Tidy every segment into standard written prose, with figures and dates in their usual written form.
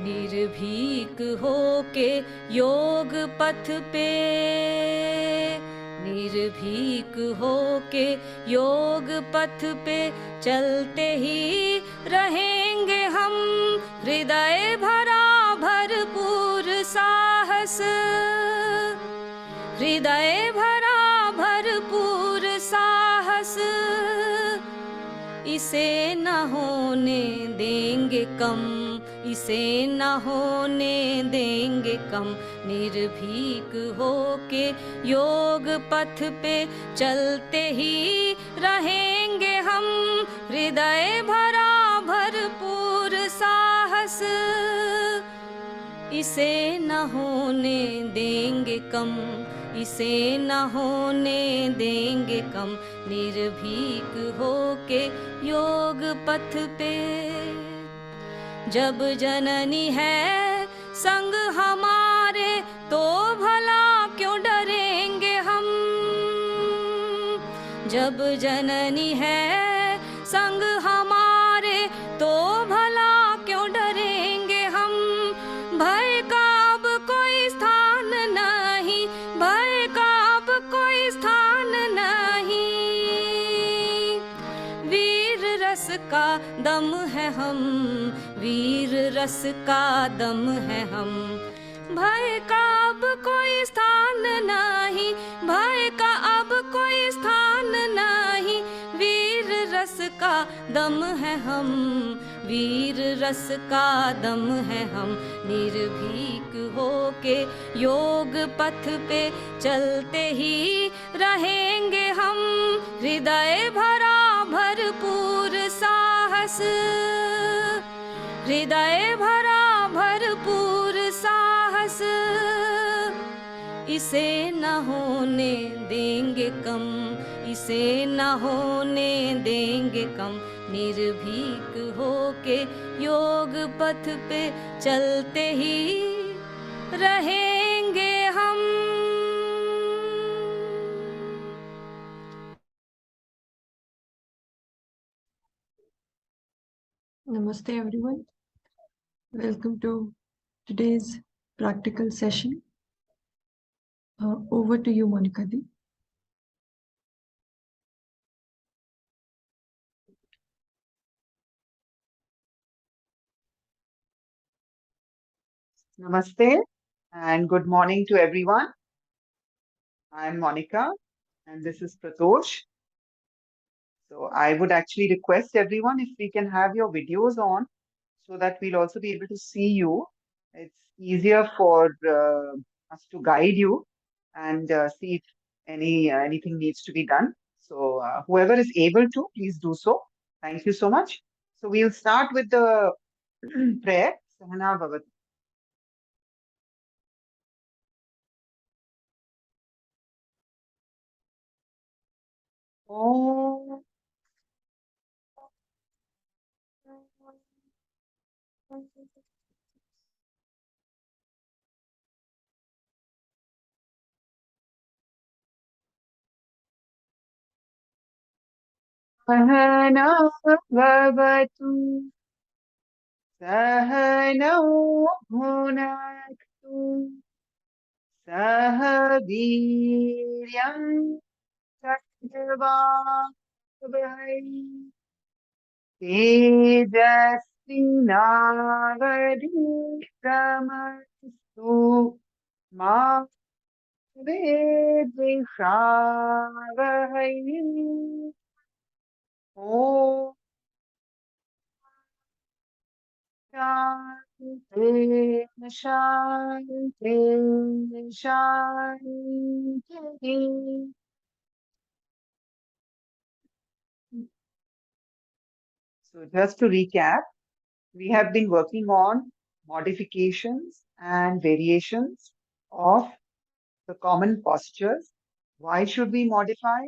निर्भीक होके योग पथ पे, निर्भीक होके योग पथ पे चलते ही रहेंगे हम। हृदय भरा भरपूर साहस, हृदय भरा भरपूर साहस, इसे न होने देंगे कम, इसे न होने देंगे कम। निर्भीक होके योग पथ पे चलते ही रहेंगे हम। हृदय भरा भरपूर साहस, इसे न होने देंगे कम, इसे न होने देंगे कम। निर्भीक होके योग पथ पे, जब जननी है संग हमारे तो भला क्यों डरेंगे हम। जब जननी है संग हमारे तो भला क्यों डरेंगे हम। भय का अब कोई स्थान नहीं, भय का अब कोई स्थान नहीं। वीर रस का दम है हम, वीर रस का दम है हम। भय का अब कोई स्थान नहीं, भय का अब कोई स्थान नहीं। वीर रस का दम है हम, वीर रस का दम है हम। निर्भीक होके योग पथ पे चलते ही रहेंगे हम। हृदय भरा भरपूर साहस, हृदय भरा भरपूर साहस, इसे न होने देंगे कम, इसे न होने देंगे कम। निर्भीक होके योग पथ पे चलते ही रहेंगे हम। Namaste everyone. Welcome to today's practical session. Over to you, Monica Di. Namaste and good morning to everyone. I'm Monica and this is Pratosh. So I would actually request everyone if we can have your videos on so that we'll also be able to see you. It's easier for us to guide you and see if anything needs to be done. So whoever is able to, please do so. Thank you so much. So we'll start with the prayer. Sahana Bhavat. Om Sahana Bhavatu Sahana Bhunaktu Sah Veeryam Tattvavai Tejasvinavadhikamastu Ma Vedvishavahai Om Shanti Shanti Shanti. So just to recap, we have been working on modifications and variations of the common postures. Why should we modify?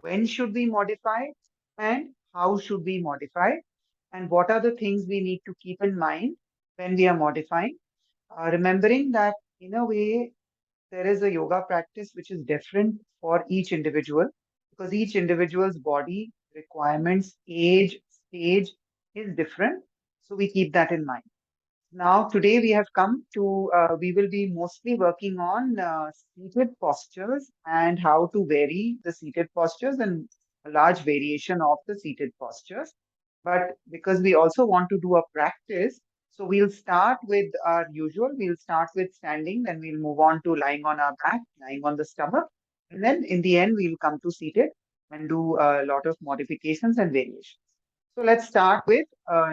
When should we modify? And how should we modify? And what are the things we need to keep in mind when we are modifying? Remembering that in a way, there is a yoga practice which is different for each individual because each individual's body requirements, age, stage is different. So we keep that in mind. Now, today we have come to, we will be mostly working on seated postures and how to vary the seated postures and a large variation of the seated postures. But because we also want to do a practice, so we'll start with our usual, we'll start with standing, then we'll move on to lying on our back, lying on the stomach. And then in the end, we'll come to seated and do a lot of modifications and variations. So let's start with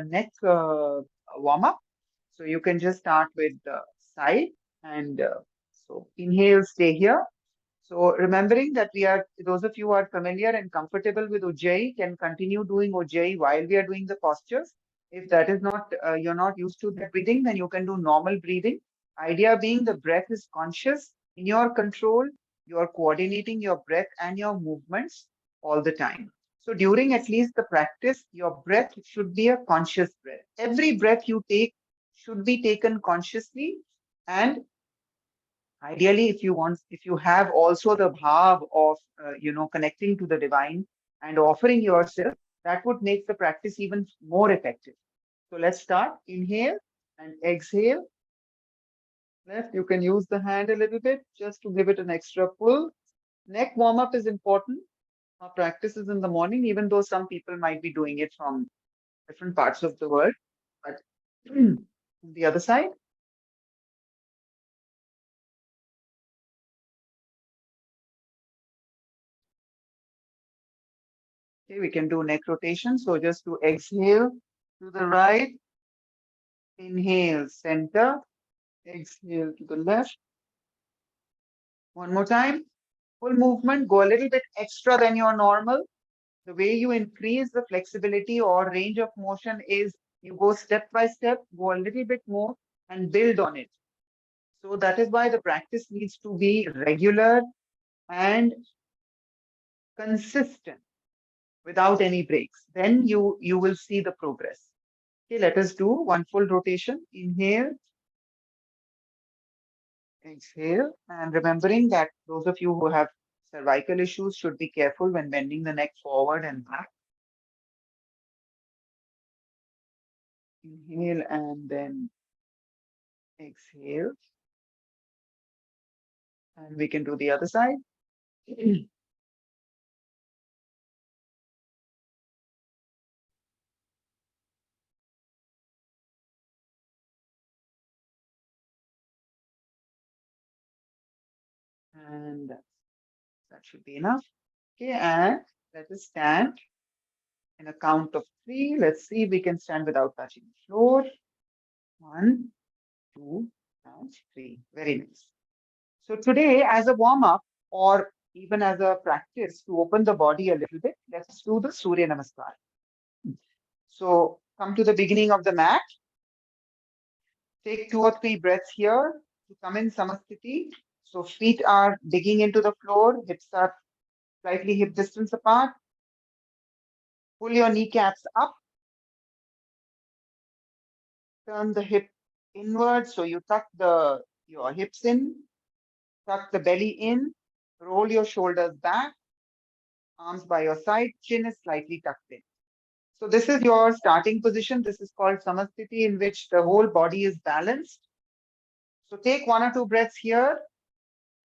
neck warm up. So you can just start with the side and so inhale, stay here. So remembering that those of you who are familiar and comfortable with Ujjayi can continue doing Ujjayi while we are doing the postures. If that is not, you're not used to that breathing, then you can do normal breathing. Idea being the breath is conscious, in your control, you are coordinating your breath and your movements all the time. So during at least the practice, your breath should be a conscious breath. Every breath you take should be taken consciously, and ideally, if you have also the bhav of, connecting to the divine and offering yourself, that would make the practice even more effective. So let's start. Inhale and exhale. Left, you can use the hand a little bit just to give it an extra pull. Neck warm up is important. Our practice is in the morning, even though some people might be doing it from different parts of the world. But the other side. Okay, we can do neck rotation. So just to exhale to the right, inhale, center, exhale to the left. One more time. Full movement, go a little bit extra than your normal. The way you increase the flexibility or range of motion is you go step by step, go a little bit more and build on it. So that is why the practice needs to be regular and consistent without any breaks. Then you will see the progress. Okay, let us do one full rotation. Inhale, exhale, and remembering that those of you who have cervical issues should be careful when bending the neck forward and back. Inhale and then exhale. And we can do the other side. And that should be enough. Okay, and let us stand in a count of 3. Let's see if we can stand without touching the floor. 1, 2, and 3. Very nice. So today, as a warm-up or even as a practice to open the body a little bit, let's do the Surya Namaskar. So come to the beginning of the mat. Take 2 or 3 breaths here to come in Samasthiti. So feet are digging into the floor, hips are slightly hip distance apart. Pull your kneecaps up. Turn the hip inward. So you tuck your hips in, tuck the belly in, roll your shoulders back, arms by your side, chin is slightly tucked in. So this is your starting position. This is called Samasthiti, in which the whole body is balanced. So take 1 or 2 breaths here.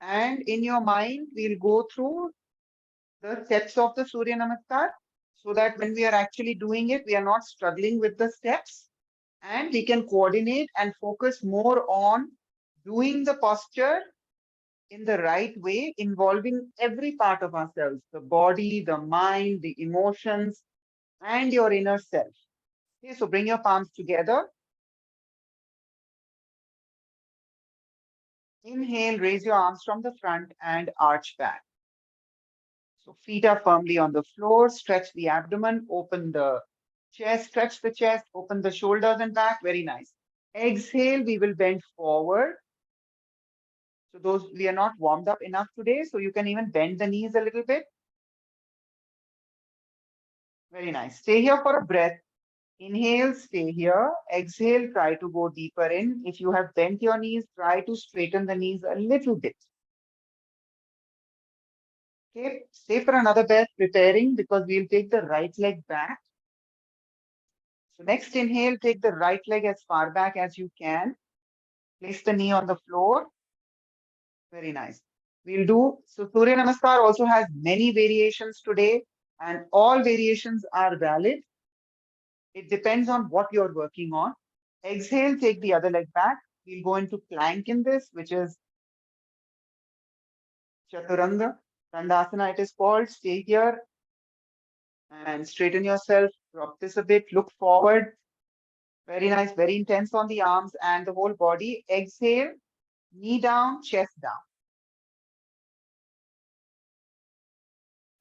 And in your mind, we'll go through the steps of the Surya Namaskar so that when we are actually doing it, we are not struggling with the steps and we can coordinate and focus more on doing the posture in the right way, involving every part of ourselves, the body, the mind, the emotions, and your inner self. Okay, so bring your palms together. Inhale, raise your arms from the front and arch back. So feet are firmly on the floor, stretch the abdomen, open the chest, stretch the chest, open the shoulders and back. Very nice. Exhale, we will bend forward. So we are not warmed up enough today, so you can even bend the knees a little bit. Very nice. Stay here for a breath. Inhale, stay here. Exhale, try to go deeper in. If you have bent your knees, try to straighten the knees a little bit. Okay, stay for another breath, preparing because we'll take the right leg back. So next inhale, take the right leg as far back as you can. Place the knee on the floor. Very nice. We'll do, so Surya Namaskar also has many variations today, and all variations are valid. It depends on what you're working on. Exhale, take the other leg back. We'll go into plank in this, which is Chaturanga. Dandasana it is called. Stay here and straighten yourself. Drop this a bit. Look forward. Very nice. Very intense on the arms and the whole body. Exhale. Knee down, chest down.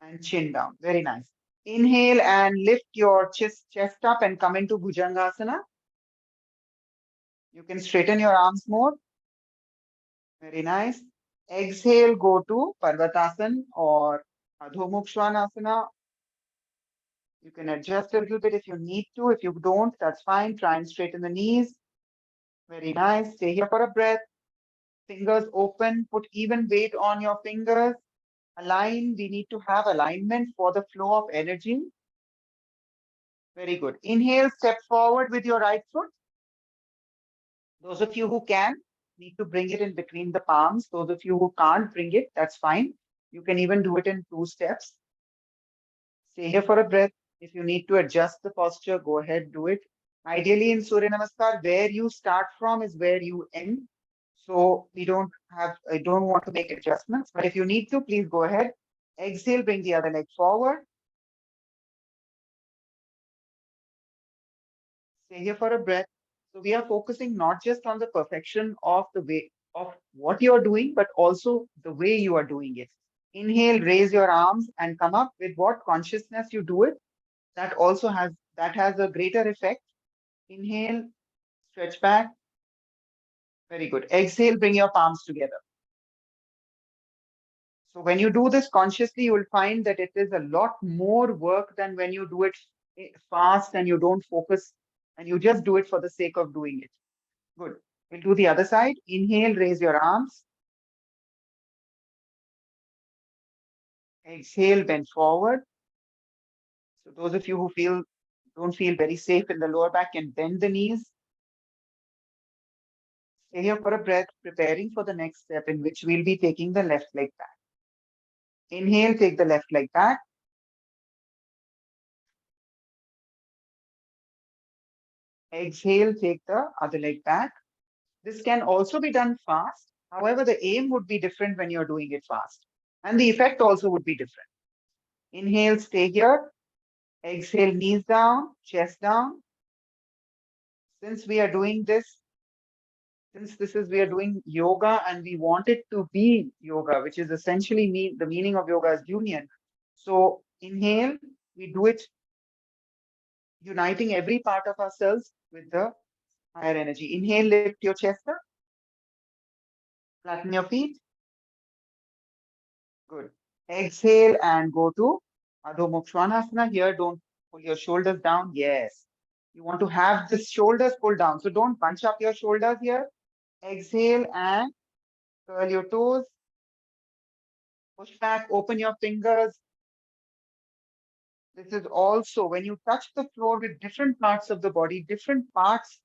And chin down. Very nice. Inhale and lift your chest up and come into Bhujangasana. You can straighten your arms more. Very nice. Exhale, go to Parvatasana or Adho Mukha Svanasana. You can adjust a little bit if you need to. If you don't, that's fine. Try and straighten the knees. Very nice. Stay here for a breath. Fingers open. Put even weight on your fingers. Align. We need to have alignment for the flow of energy. Very good. Inhale, step forward with your right foot. Those of you who can, need to bring it in between the palms. Those of you who can't bring it, that's fine. You can even do it in 2 steps. Stay here for a breath. If you need to adjust the posture, go ahead, do it. Ideally in Surya Namaskar, where you start from is where you end. So I don't want to make adjustments, but if you need to, please go ahead. Exhale, bring the other leg forward. Stay here for a breath. So we are focusing not just on the perfection of the way of what you're doing, but also the way you are doing it. Inhale, raise your arms and come up with what consciousness you do it. That has a greater effect. Inhale, stretch back. Very good. Exhale, bring your palms together. So when you do this consciously, you will find that it is a lot more work than when you do it fast and you don't focus and you just do it for the sake of doing it. Good. We'll do the other side. Inhale, raise your arms. Exhale, bend forward. So those of you who don't feel very safe in the lower back can bend the knees. Stay here for a breath, preparing for the next step in which we'll be taking the left leg back. Inhale, take the left leg back. Exhale, take the other leg back. This can also be done fast. However, the aim would be different when you're doing it fast. And the effect also would be different. Inhale, stay here. Exhale, knees down, chest down. Since we are doing this, we are doing yoga and we want it to be yoga, which is essentially the meaning of yoga is union. So inhale, we do it uniting every part of ourselves with the higher energy. Inhale, lift your chest up. Flatten your feet. Good. Exhale and go to Adho Mukha Svanasana. Here, don't pull your shoulders down. Yes. You want to have the shoulders pulled down. So don't bunch up your shoulders here. Exhale and curl your toes. Push back, open your fingers. This is also when you touch the floor with different parts of the body, different parts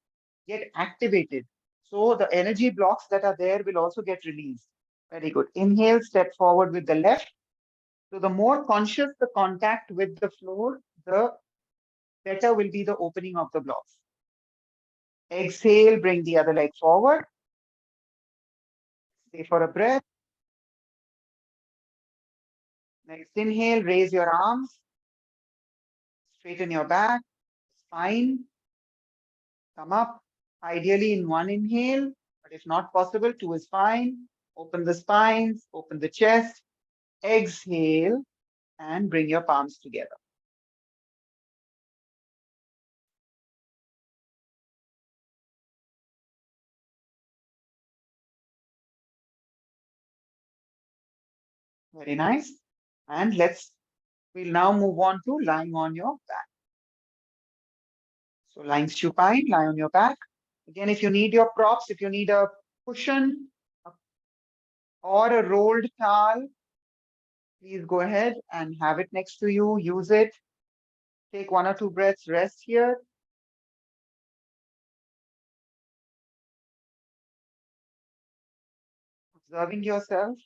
get activated. So the energy blocks that are there will also get released. Very good. Inhale, step forward with the left. So the more conscious the contact with the floor, the better will be the opening of the blocks. Exhale, bring the other leg forward. Stay for a breath. Next inhale, raise your arms. Straighten your back, spine. Come up. Ideally in one inhale, but if not possible, 2 is fine. Open the spines, open the chest. Exhale and bring your palms together. Very nice. And we'll now move on to lying on your back. So lying supine, lie on your back. Again, if you need your props, if you need a cushion or a rolled towel, please go ahead and have it next to you. Use it. Take 1 or 2 breaths, rest here. observing yourself.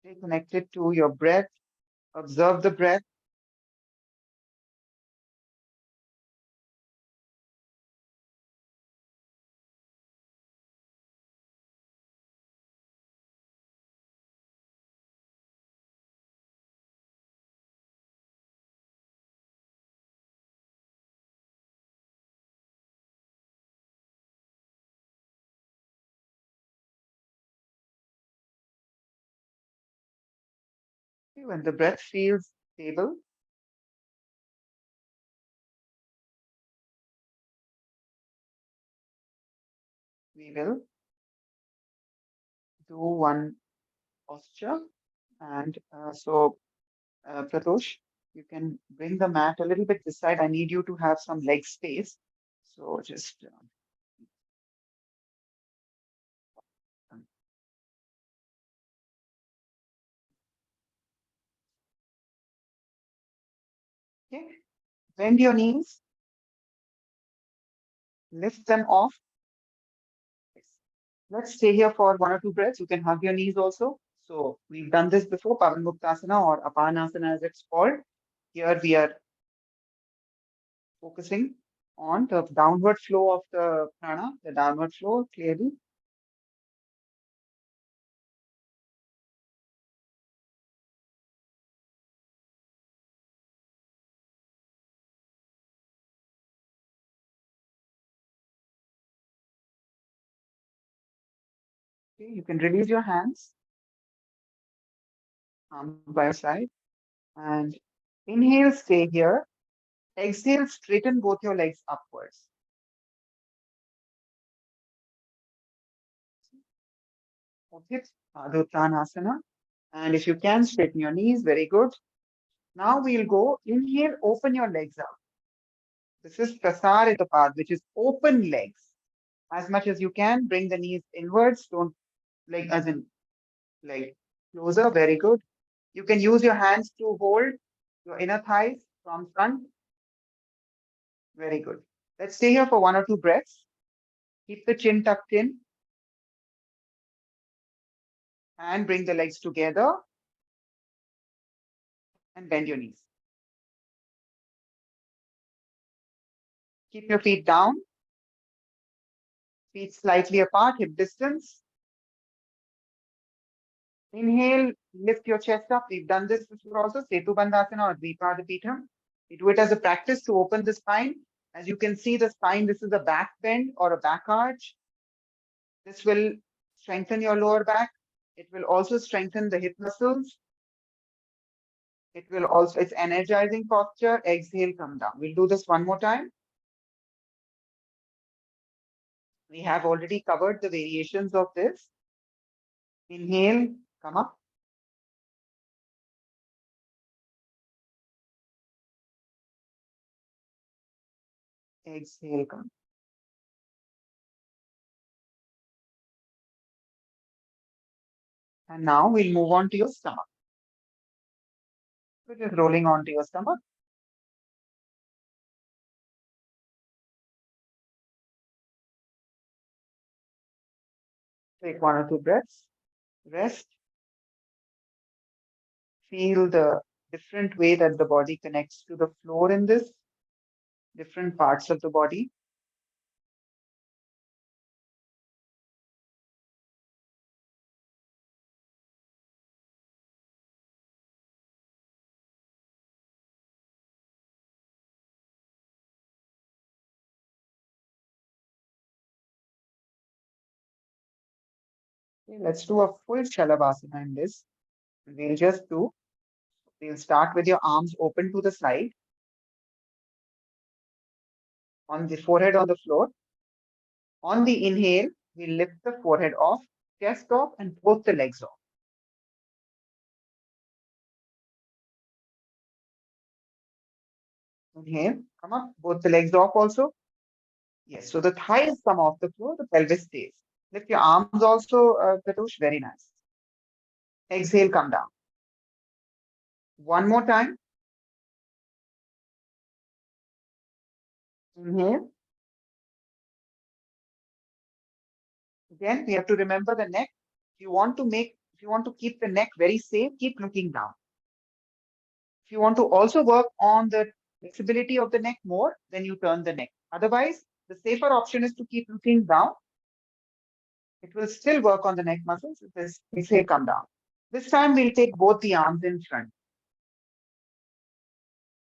Stay connected to your breath. Observe the breath. When the breath feels stable, we will do one posture. And Pratosh, you can bring the mat a little bit this side. I need you to have some leg space. So just okay. Bend your knees, lift them off. Let's stay here for 1 or 2 breaths. You can hug your knees also. So we've done this before, Pavanmuktasana or Apanasana as it's called. Here we are focusing on the downward flow of the prana, the downward flow clearly. Okay, you can release your hands, arms by your side, and inhale, stay here. Exhale, straighten both your legs upwards. Okay, Aduttanasana. And if you can, straighten your knees. Very good. Now we'll go. Inhale, open your legs up. This is Prasarita path, which is open legs. As much as you can, bring the knees inwards. Don't like as in like closer. Very good. You can use your hands to hold your inner thighs from front. Very good. Let's stay here for 1 or 2 breaths. Keep the chin tucked in and bring the legs together and bend your knees. Keep your feet down, feet slightly apart, hip distance. Inhale, lift your chest up. We've done this before also, Setu Bandhasana or Dvipadipitham. We do it as a practice to open the spine. As you can see, the spine, this is a back bend or a back arch. This will strengthen your lower back. It will also strengthen the hip muscles. It will also, it's energizing posture. Exhale, come down. We'll do this one more time. We have already covered the variations of this. Inhale, come up. Exhale, come. And now we'll move on to your stomach. So just rolling onto your stomach. Take 1 or 2 breaths. Rest. Feel the different way that the body connects to the floor in this, different parts of the body. Okay, let's do a full Shalavasana in this. We'll start with your arms open to the side, on the forehead on the floor. On the inhale, we lift the forehead off, chest off, and both the legs off. Inhale, come up, both the legs off also. Yes, so the thighs come off the floor, the pelvis stays. Lift your arms also, Pratosh, very nice. Exhale, come down. One more time. Inhale. Again, we have to remember the neck. If you want to keep the neck very safe, keep looking down. If you want to also work on the flexibility of the neck more, then you turn the neck. Otherwise, the safer option is to keep looking down. It will still work on the neck muscles. Exhale, come down. This time we'll take both the arms in front.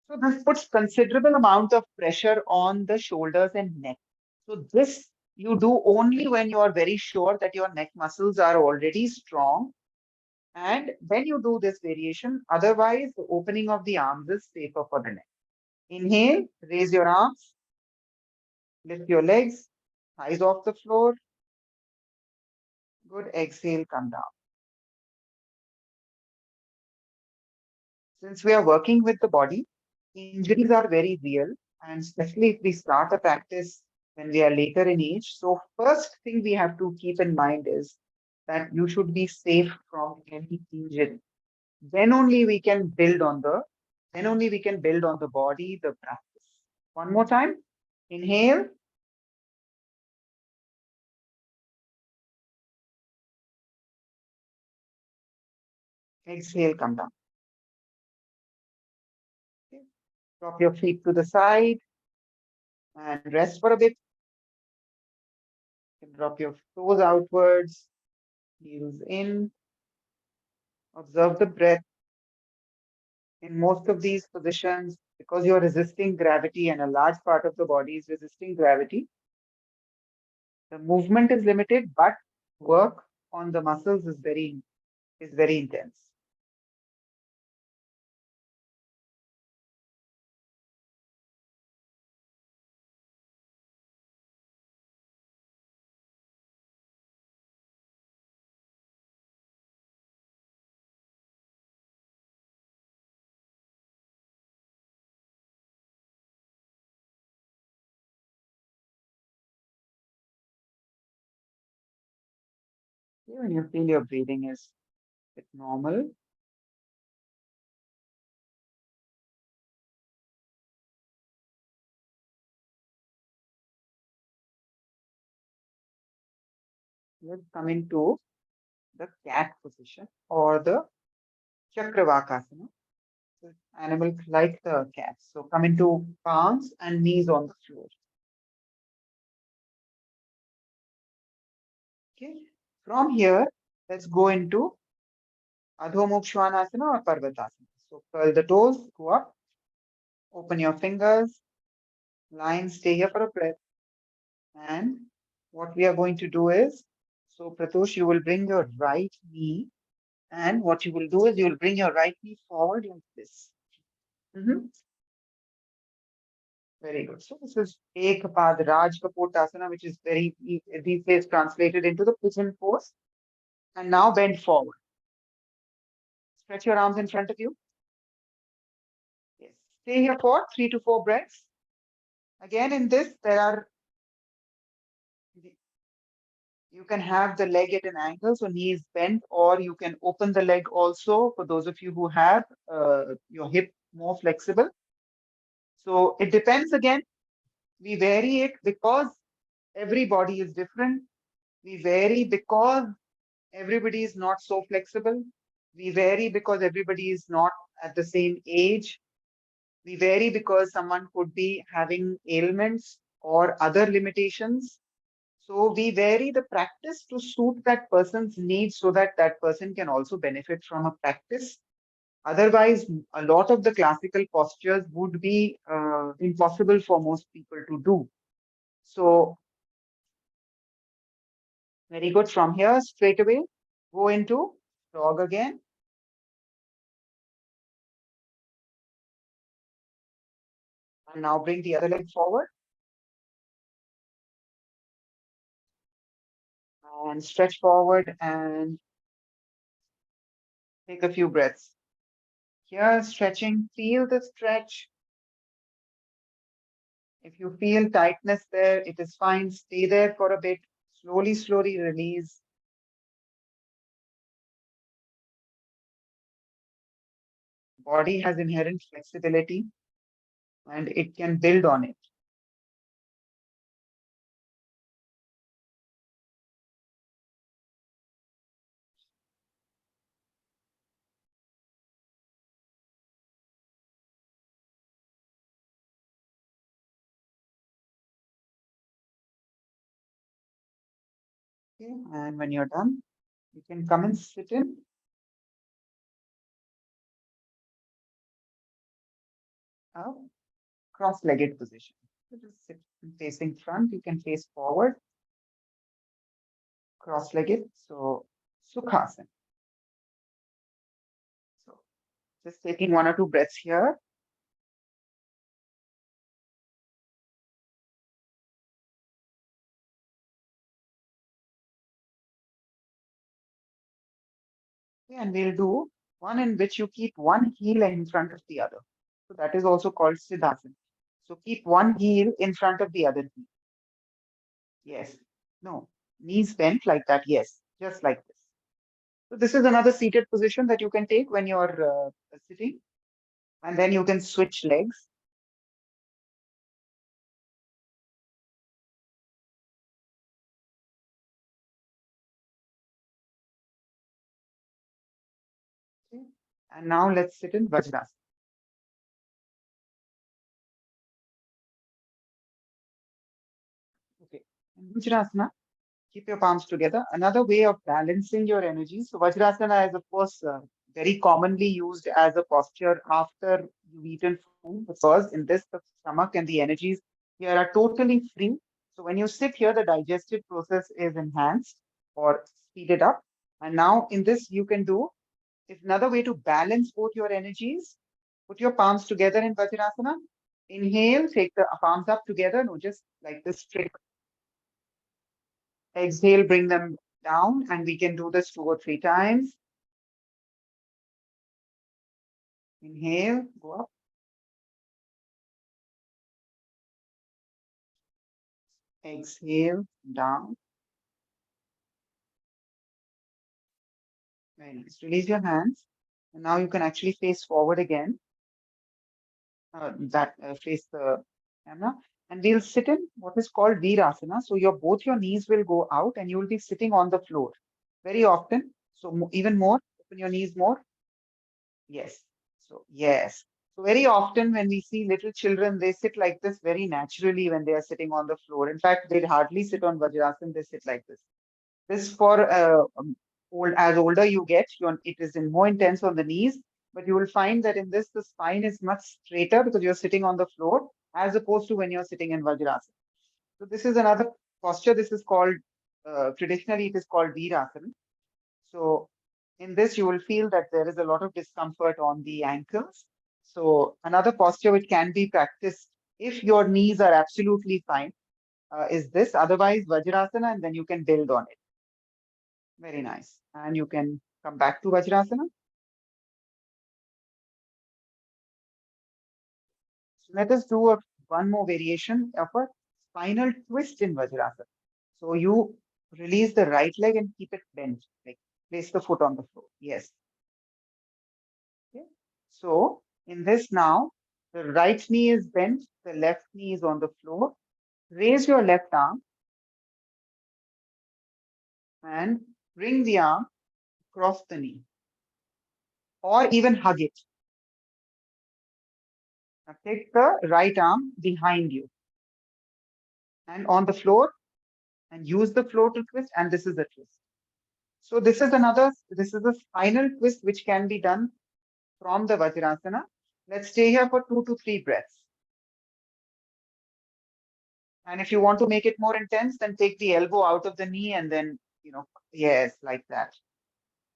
So this puts considerable amount of pressure on the shoulders and neck. So this you do only when you are very sure that your neck muscles are already strong. And then you do this variation. Otherwise, the opening of the arms is safer for the neck. Inhale, raise your arms, lift your legs, thighs off the floor. Good. Exhale, come down. Since we are working with the body, injuries are very real, and especially if we start a practice when we are later in age. So first thing we have to keep in mind is that you should be safe from any injury. Then only we can build on the body, the practice. One more time. Inhale. Exhale, come down. Okay. Drop your feet to the side and rest for a bit. Drop your toes outwards, heels in. Observe the breath. In most of these positions, because you're resisting gravity and a large part of the body is resisting gravity, the movement is limited, but work on the muscles is very intense. When you feel your breathing is a bit normal, you're coming to the cat position or the Chakravakasana. So animal like the cat. So come into palms and knees on the floor. Okay. From here, let's go into Adho Mukha Svanasana or Parvatasana. So curl the toes, go up, open your fingers, line, stay here for a breath. And what we are going to do is, so Pratosh, you will bring your right knee, and what you will do is you will bring your right knee forward like this. Very good. So this is Ekapad Raj Kapotasana, which is very these days translated into the pigeon pose. And now bend forward. Stretch your arms in front of you. Yes. Stay here for 3 to 4 breaths. Again, in this, you can have the leg at an angle, so knees bent, or you can open the leg also for those of you who have your hip more flexible. So it depends again. We vary it because every body is different. We vary because everybody is not so flexible. We vary because everybody is not at the same age. We vary because someone could be having ailments or other limitations. So we vary the practice to suit that person's needs so that that person can also benefit from a practice. Otherwise, a lot of the classical postures would be impossible for most people to do. So very good. From here, straight away, go into dog again. And now bring the other leg forward. And stretch forward and take a few breaths. Here, stretching, feel the stretch. If you feel tightness there, it is fine. Stay there for a bit. Slowly, slowly release. Body has inherent flexibility and it can build on it. Okay, and when you're done, you can come and sit in. A cross-legged position. So just sit facing front. You can face forward, cross-legged. So Sukhasana. So just taking 1 or 2 breaths here. Okay, and we'll do one in which you keep one heel in front of the other. So that is also called Siddhasana. So keep one heel in front of the other heel. Yes. No. Knees bent like that. Yes. Just like this. So this is another seated position that you can take when you're sitting. And then you can switch legs. Okay. And now let's sit in Vajrasana. Okay. In Vajrasana, keep your palms together. Another way of balancing your energy. So Vajrasana is, of course, very commonly used as a posture after you've eaten food, because in this, the stomach and the energies here are totally free. So when you sit here, the digestive process is enhanced or speeded up. And now in this, you can do, if another way to balance both your energies, put your palms together in Vajrasana. Inhale, take the palms up together. No, just like this straight. Exhale, bring them down, and we can do this 2 or 3 times. Inhale, go up. Exhale, down. Very nice. Release your hands. And now you can actually face forward again. Face the camera. And we'll sit in what is called Virasana. So both your knees will go out and you will be sitting on the floor very often. So even more, open your knees more. Yes. So, yes. So, very often when we see little children, they sit like this very naturally when they are sitting on the floor. In fact, they hardly sit on Vajrasana, they sit like this. This for as older you get, it is more intense on the knees, but you will find that in this, the spine is much straighter because you're sitting on the floor as opposed to when you're sitting in Vajrasana. So, this is another posture. This is called, traditionally, it is called Virasana. So in this, you will feel that there is a lot of discomfort on the ankles. So another posture which can be practiced if your knees are absolutely fine is this. Otherwise, Vajrasana, and then you can build on it. Very nice. And you can come back to Vajrasana. So let us do one more variation of a spinal twist in Vajrasana. So you release the right leg and keep it bent, like place the foot on the floor. Yes. Okay. So in this now, the right knee is bent, the left knee is on the floor. Raise your left arm and bring the arm across the knee, or even hug it. Now take the right arm behind you and on the floor, and use the floor to twist, and this is a twist. So this is a spinal twist which can be done from the Vajrasana. Let's stay here for 2 to 3 breaths. And if you want to make it more intense, then take the elbow out of the knee and then, yes, like that.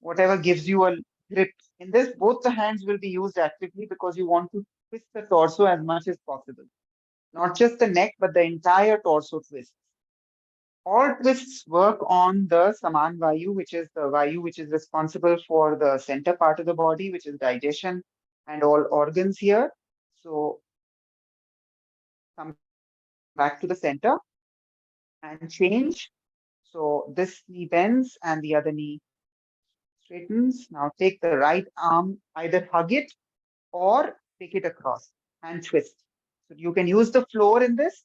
Whatever gives you a grip. In this, both the hands will be used actively because you want to twist the torso as much as possible. Not just the neck, but the entire torso twist. All twists work on the Saman Vayu, which is the Vayu which is responsible for the center part of the body, which is digestion and all organs here. So come back to the center and change. So this knee bends and the other knee straightens. Now take the right arm, either hug it or take it across and twist. So you can use the floor in this.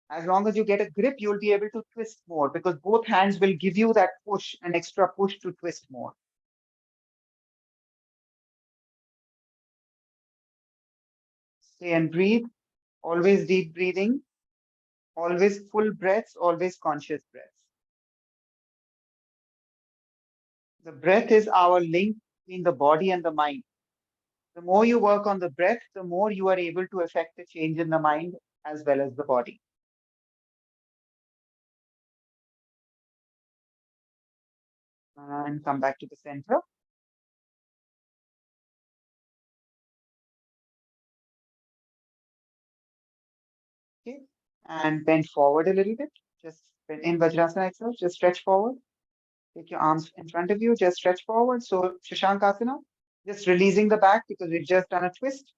As long as you get a grip, you'll be able to twist more because both hands will give you that push, an extra push to twist more. Stay and breathe. Always deep breathing. Always full breaths, always conscious breaths. The breath is our link between the body and the mind. The more you work on the breath, the more you are able to affect a change in the mind as well as the body. And come back to the center. Okay. And bend forward a little bit. Just in Vajrasana itself, just stretch forward. Take your arms in front of you, just stretch forward. So Shashankasana, just releasing the back because we've just done a twist.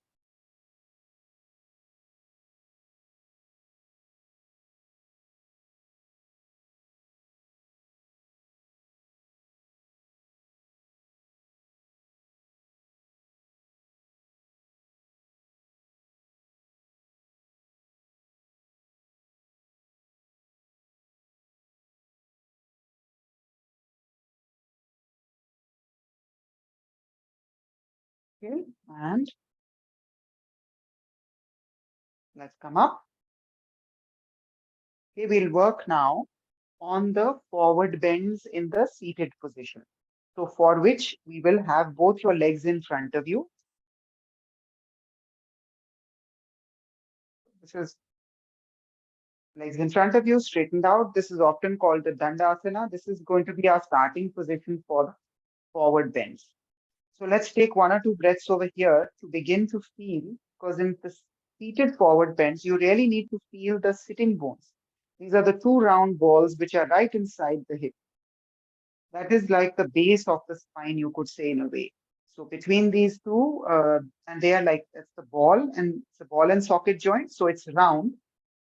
Okay. And let's come up. Okay, we'll work now on the forward bends in the seated position. So for which we will have both your legs in front of you. This is legs in front of you, straightened out. This is often called the Dandasana. This is going to be our starting position for the forward bends. So let's take 1 or 2 breaths over here to begin to feel, because in the seated forward bends, you really need to feel the sitting bones. These are the 2 round balls which are right inside the hip. That is like the base of the spine, you could say, in a way. So between these two, and they are like, that's the ball, and it's a ball and socket joint. So it's round,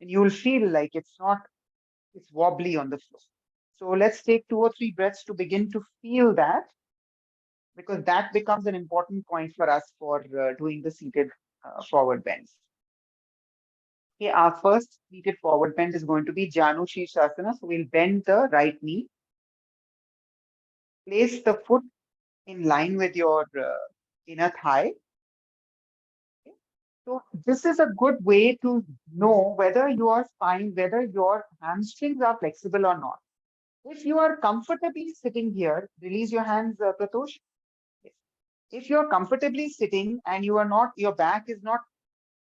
and you will feel like it's not, it's wobbly on the floor. So let's take 2 or 3 breaths to begin to feel that, because that becomes an important point for us for doing the seated forward bends. Okay, our first seated forward bend is going to be Janu Shirshasana. So we'll bend the right knee. Place the foot in line with your inner thigh. Okay. So this is a good way to know whether your spine, whether your hamstrings are flexible or not. If you are comfortably sitting here, release your hands, Pratosh. Yes. If you're comfortably sitting and you are not, your back is not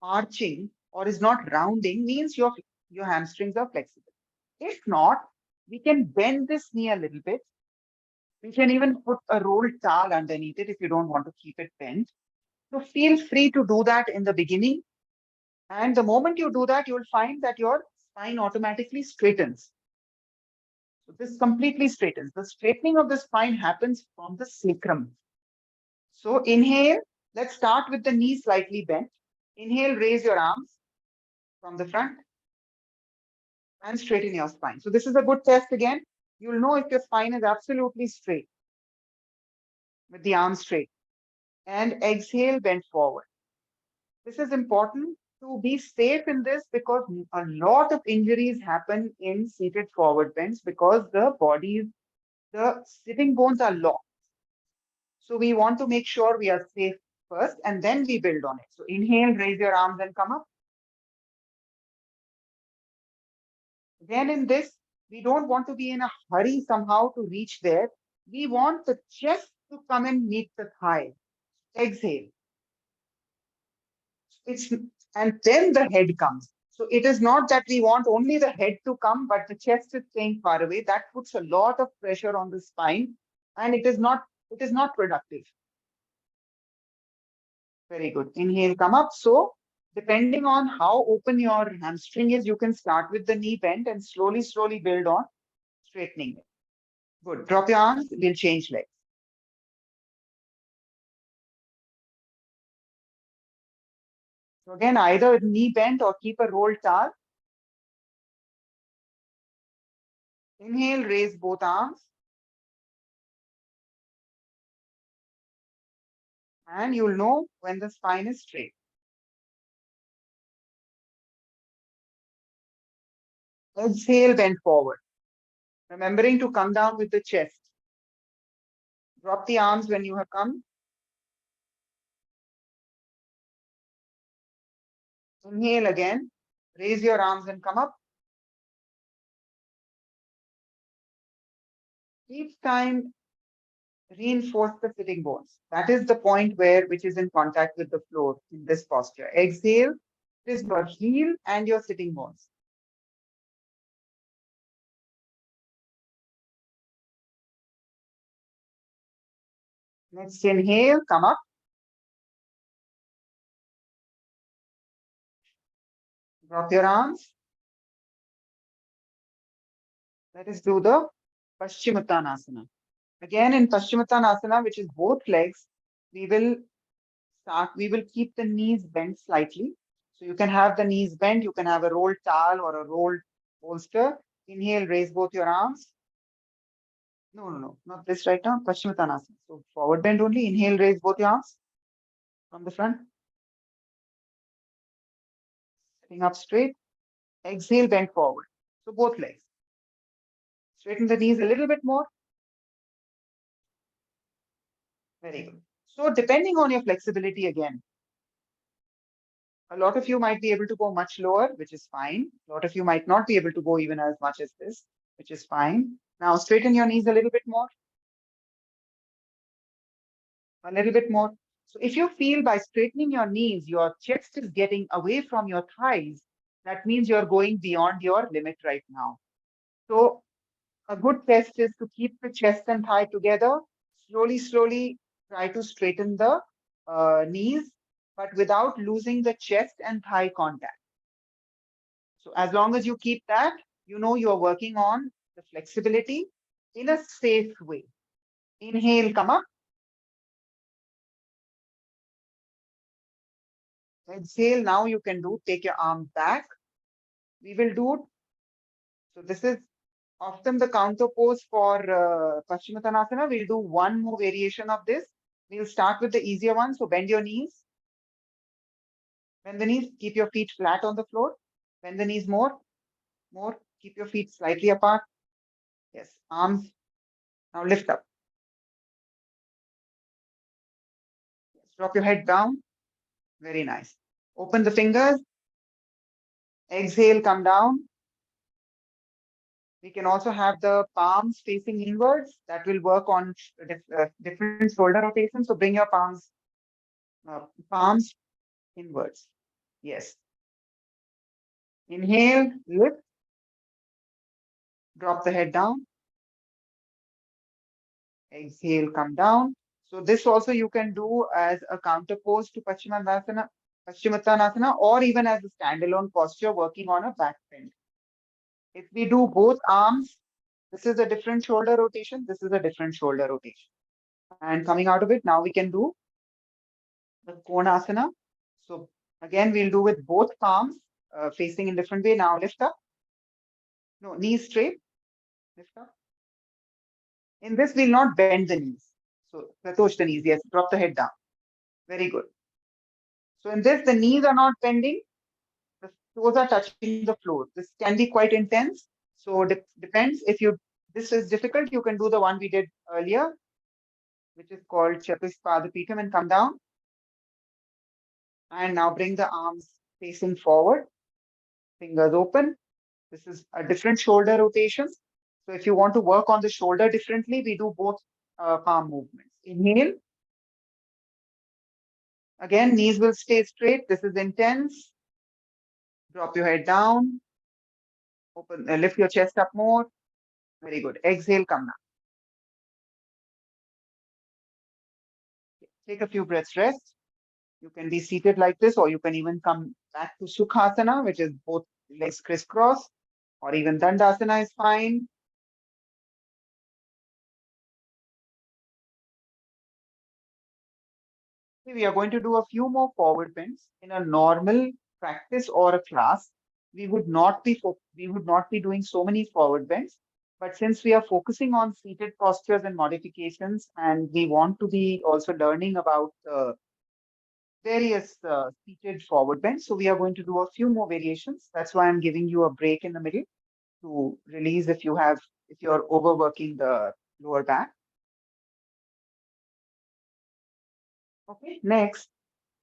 arching or is not rounding, means your hamstrings are flexible. If not, we can bend this knee a little bit. We can even put a rolled towel underneath it if you don't want to keep it bent. So feel free to do that in the beginning. And the moment you do that, you'll find that your spine automatically straightens. So this completely straightens. The straightening of the spine happens from the sacrum. So inhale. Let's start with the knee slightly bent. Inhale, raise your arms from the front and straighten your spine. So this is a good test again. You'll know if your spine is absolutely straight with the arms straight. And exhale, bend forward. This is important to be safe in this because a lot of injuries happen in seated forward bends because the sitting bones are locked. So we want to make sure we are safe first and then we build on it. So inhale, raise your arms and come up. Then in this, we don't want to be in a hurry somehow to reach there. We want the chest to come and meet the thigh. Exhale. And then the head comes. So it is not that we want only the head to come, but the chest is staying far away. That puts a lot of pressure on the spine, and it is not productive. Very good. Inhale, come up. So depending on how open your hamstring is, you can start with the knee bend and slowly, slowly build on straightening it. Good. Drop your arms. We'll change legs. So again, either knee bend or keep a rolled towel. Inhale, raise both arms. And you'll know when the spine is straight. Exhale, bend forward. Remembering to come down with the chest. Drop the arms when you have come. Inhale again. Raise your arms and come up. Each time reinforce the sitting bones. That is the point which is in contact with the floor in this posture. Exhale, this is your heel and your sitting bones. Next inhale, come up. Drop your arms. Let us do the Paschimottanasana. Again, in Paschimottanasana, which is both legs, we will keep the knees bent slightly. So you can have the knees bent, you can have a rolled towel or a rolled bolster. Inhale, raise both your arms. No, not this right now. Paschimottanasana. So forward bend only. Inhale, raise both your arms from the front. Sitting up straight. Exhale, bend forward. So both legs. Straighten the knees a little bit more. Very good. So depending on your flexibility again, a lot of you might be able to go much lower, which is fine. A lot of you might not be able to go even as much as this, which is fine. Now straighten your knees a little bit more. A little bit more. So if you feel by straightening your knees, your chest is getting away from your thighs, that means you're going beyond your limit right now. So a good test is to keep the chest and thigh together. Slowly try to straighten the knees, but without losing the chest and thigh contact. So as long as you keep that, you know you're working on the flexibility in a safe way. Inhale, come up. Exhale, now you can take your arm back. We will do, so this is often the counter pose for Paschimottanasana. We'll do one more variation of this. We'll start with the easier one. So bend your knees. Bend the knees, keep your feet flat on the floor. Bend the knees more. Keep your feet slightly apart. Yes, arms. Now lift up. Yes, drop your head down. Very nice. Open the fingers. Exhale, come down. We can also have the palms facing inwards. That will work on different shoulder rotations. So bring your palms inwards. Yes. Inhale, lift. Drop the head down. Exhale, come down. So this also you can do as a counter pose to Paschimottanasana, or even as a standalone posture working on a back bend. If we do both arms, this is a different shoulder rotation. This is a different shoulder rotation. And coming out of it, now we can do the Konasana. So again, we'll do with both palms facing in different way. Now lift up. No, knees straight. Lift up. In this, we'll not bend the knees. So Pratosh, the knees. Yes, drop the head down. Very good. So in this, the knees are not bending. The toes are touching the floor. This can be quite intense. So depends. If this is difficult, you can do the one we did earlier, which is called Chatuspadapitham, and come down. And now bring the arms facing forward. Fingers open. This is a different shoulder rotation. So if you want to work on the shoulder differently, we do both palm movements. Inhale. Again, knees will stay straight. This is intense. Drop your head down. Open, lift your chest up more. Very good. Exhale, come down. Take a few breaths, rest. You can be seated like this, or you can even come back to Sukhasana, which is both legs crisscross, or even Dandasana is fine. We are going to do a few more forward bends. In a normal practice or a class, we would not be doing so many forward bends. But since we are focusing on seated postures and modifications, and we want to be also learning about various seated forward bends, so we are going to do a few more variations. That's why I'm giving you a break in the middle to release if you're overworking the lower back. Okay, next,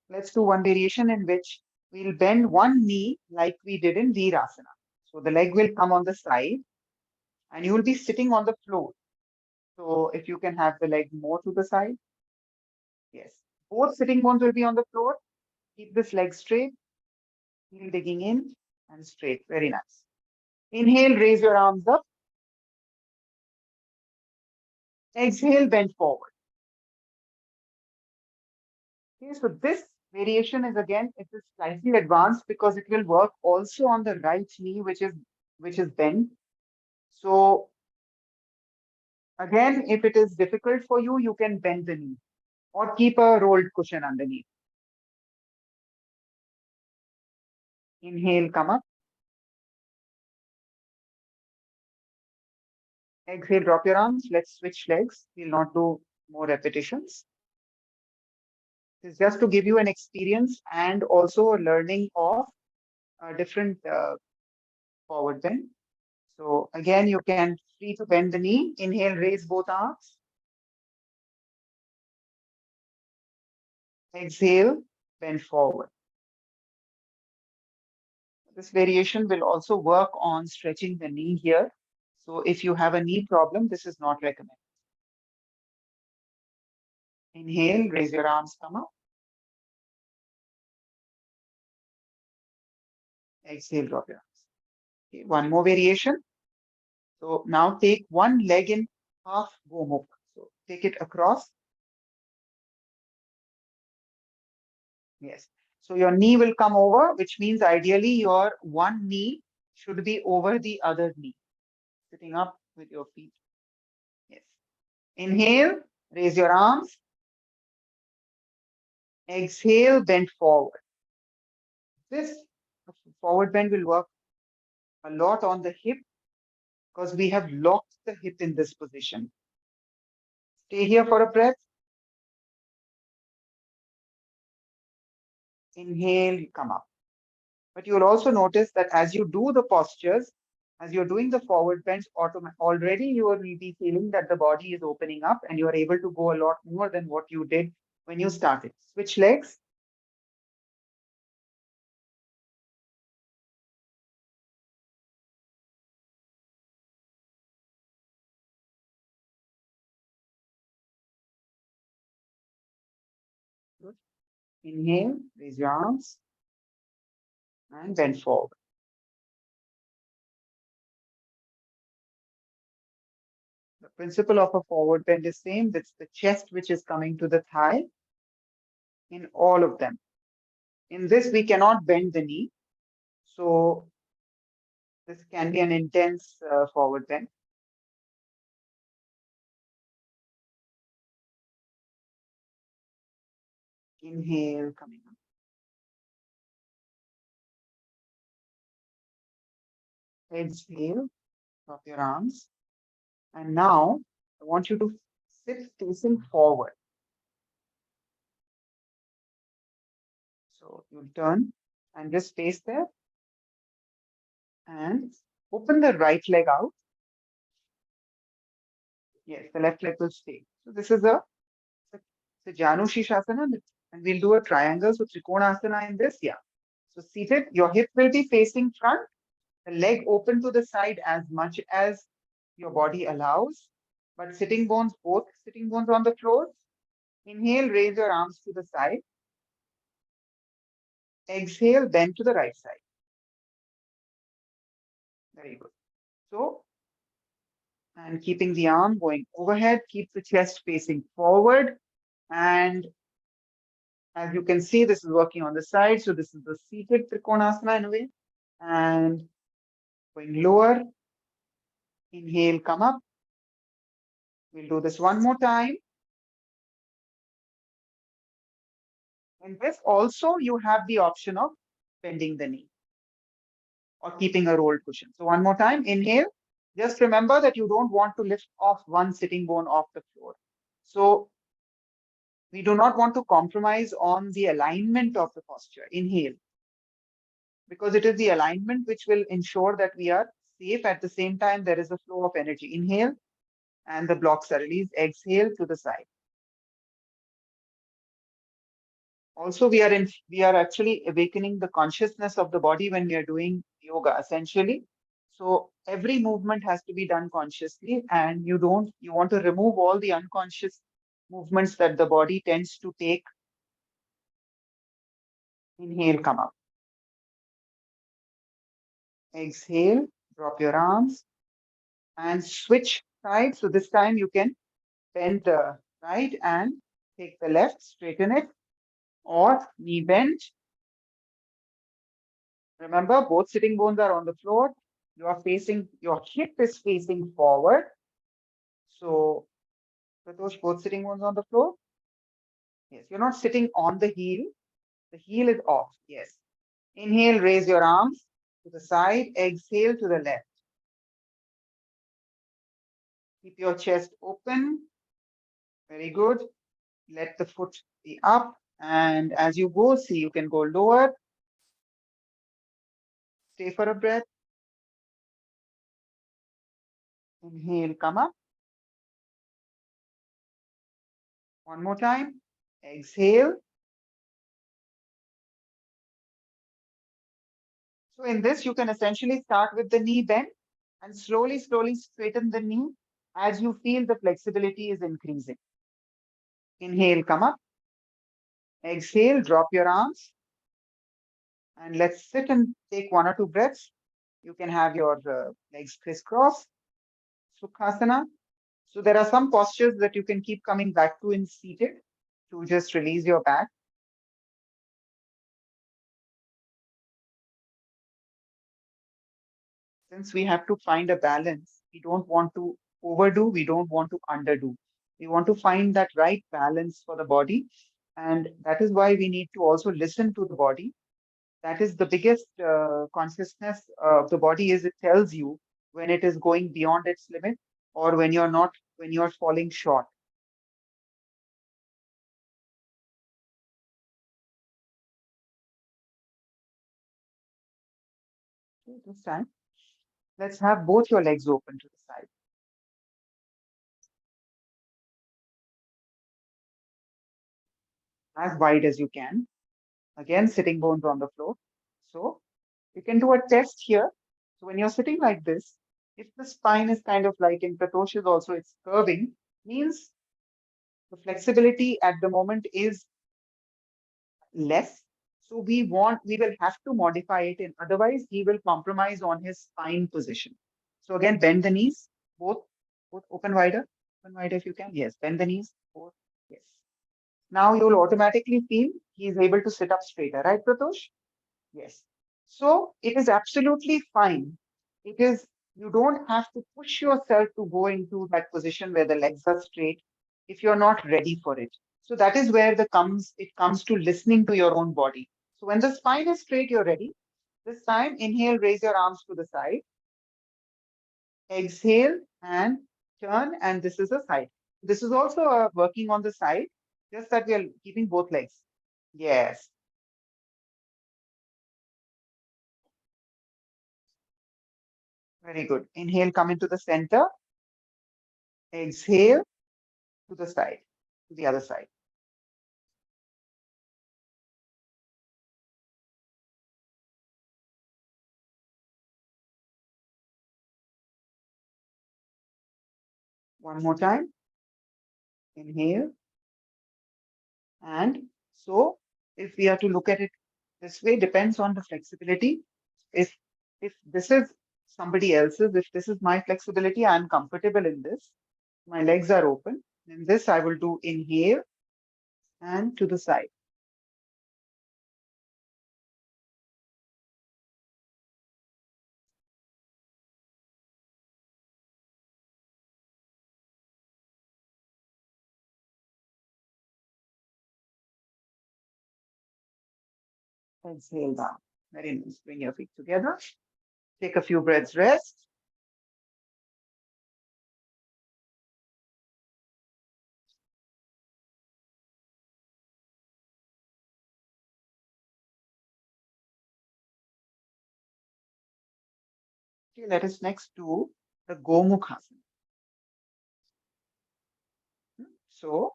let's do one variation in which we'll bend one knee like we did in Virasana. So the leg will come on the side and you will be sitting on the floor. So if you can have the leg more to the side. Yes. Both sitting bones will be on the floor. Keep this leg straight. Heel digging in and straight. Very nice. Inhale, raise your arms up. Exhale, bend forward. Okay, so this variation is again, it is slightly advanced because it will work also on the right knee, which is bent. So again, if it is difficult for you, you can bend the knee or keep a rolled cushion underneath. Inhale, come up. Exhale, drop your arms. Let's switch legs. We'll not do more repetitions. It's just to give you an experience and also a learning of a different forward bend. So again, you can free to bend the knee. Inhale, raise both arms. Exhale, bend forward. This variation will also work on stretching the knee here. So if you have a knee problem, this is not recommended. Inhale, raise your arms, come up. Exhale, drop your arms. Okay, one more variation. So now take one leg in half Gomukha. So take it across. Yes. So your knee will come over, which means ideally your one knee should be over the other knee. Sitting up with your feet. Yes. Inhale, raise your arms. Exhale, bend forward. This forward bend will work a lot on the hip because we have locked the hip in this position. Stay here for a breath. Inhale, you come up. But you'll also notice that as you do the postures, as you're doing the forward bends, already you will be feeling that the body is opening up and you are able to go a lot more than what you did when you started. Switch legs. Good. Inhale, raise your arms and bend forward. The principle of a forward bend is same. That's the chest which is coming to the thigh in all of them. In this, we cannot bend the knee. So this can be an intense forward bend. Inhale, coming up. Exhale, drop your arms. And now I want you to sit facing forward. So you'll turn and just face there and open the right leg out. Yes, the left leg will stay. So this is a Janu Shishasana, and we'll do a triangle. So Trikonasana in this, yeah. So seated, your hip will be facing front, the leg open to the side as much as your body allows, but sitting bones, both sitting bones on the floor. Inhale, raise your arms to the side. Exhale, bend to the right side. Very good. So, and keeping the arm going overhead, keep the chest facing forward. And as you can see, this is working on the side. So this is the seated Trikonasana in a way. And going lower. Inhale, come up. We'll do this one more time. In this also, you have the option of bending the knee or keeping a rolled cushion. So one more time, inhale. Just remember that you don't want to lift off one sitting bone off the floor. So we do not want to compromise on the alignment of the posture. Inhale. Because it is the alignment which will ensure that we are safe. At the same time, there is a flow of energy. Inhale, and the blocks are released. Exhale to the side. Also, we are actually awakening the consciousness of the body when we are doing yoga, essentially. So every movement has to be done consciously, and you want to remove all the unconscious movements that the body tends to take. Inhale, come up. Exhale, drop your arms and switch sides. So this time you can bend the right and take the left, straighten it, or knee bend. Remember, both sitting bones are on the floor. Your hip is facing forward. So, Pratosh, both sitting bones on the floor. Yes, you're not sitting on the heel. The heel is off. Yes. Inhale, raise your arms to the side. Exhale to the left. Keep your chest open. Very good. Let the foot be up. And as you go, see, you can go lower. Stay for a breath. Inhale, come up. One more time. Exhale. So in this, you can essentially start with the knee bend and slowly, slowly straighten the knee as you feel the flexibility is increasing. Inhale, come up. Exhale, drop your arms. And let's sit and take 1 or 2 breaths. You can have your legs crisscross, Sukhasana. So there are some postures that you can keep coming back to in seated to just release your back. Since we have to find a balance, we don't want to overdo, we don't want to underdo. We want to find that right balance for the body. And that is why we need to also listen to the body. That is the biggest consciousness of the body, is it tells you when it is going beyond its limit or when you're falling short. Okay, this time, let's have both your legs open to the side. As wide as you can. Again, sitting bones on the floor. So you can do a test here. So when you're sitting like this, if the spine is kind of like in Pratosh's also, it's curving, means the flexibility at the moment is less. So we will have to modify it, and otherwise he will compromise on his spine position. So again, bend the knees, both open wider if you can. Yes, bend the knees, both. Yes. Now you'll automatically feel he is able to sit up straighter, right, Pratosh? Yes. So it is absolutely fine. It is, you don't have to push yourself to go into that position where the legs are straight if you're not ready for it. So that is where it comes to listening to your own body. So when the spine is straight, you're ready. This time, inhale, raise your arms to the side. Exhale and turn, and this is a side. This is also working on the side, just that we are keeping both legs. Yes. Very good. Inhale, come into the center. Exhale to the side, to the other side. One more time. Inhale. And so if we are to look at it this way, depends on the flexibility. If this is somebody else's, if this is my flexibility, I'm comfortable in this. My legs are open. In this, I will do inhale and to the side. Exhale down. Very nice. Bring your feet together. Take a few breaths, rest. Okay, let us next do the Gomukhasana. So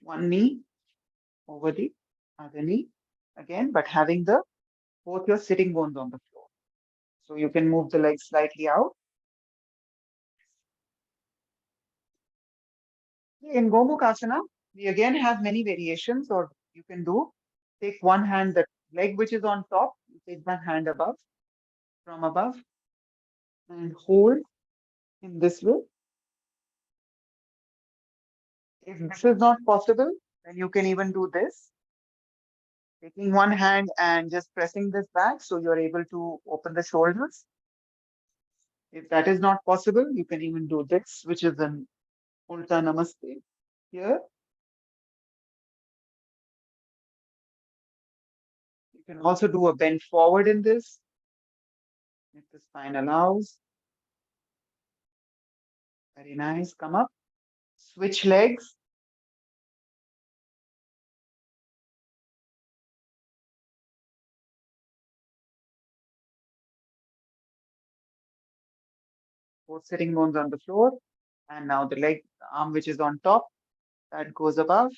one knee over the other knee again, but having both your sitting bones on the floor. So you can move the legs slightly out. In Gomukhasana, we again have many variations, or you can do, take one hand, the leg which is on top, you take one hand above, from above, and hold in this way. If this is not possible, then you can even do this, taking one hand and just pressing this back so you're able to open the shoulders. If that is not possible, you can even do this, which is an Ulta Namaste here. You can also do a bend forward in this, if the spine allows. Very nice. Come up. Switch legs. Both sitting bones on the floor. And now the leg, the arm which is on top, that goes above.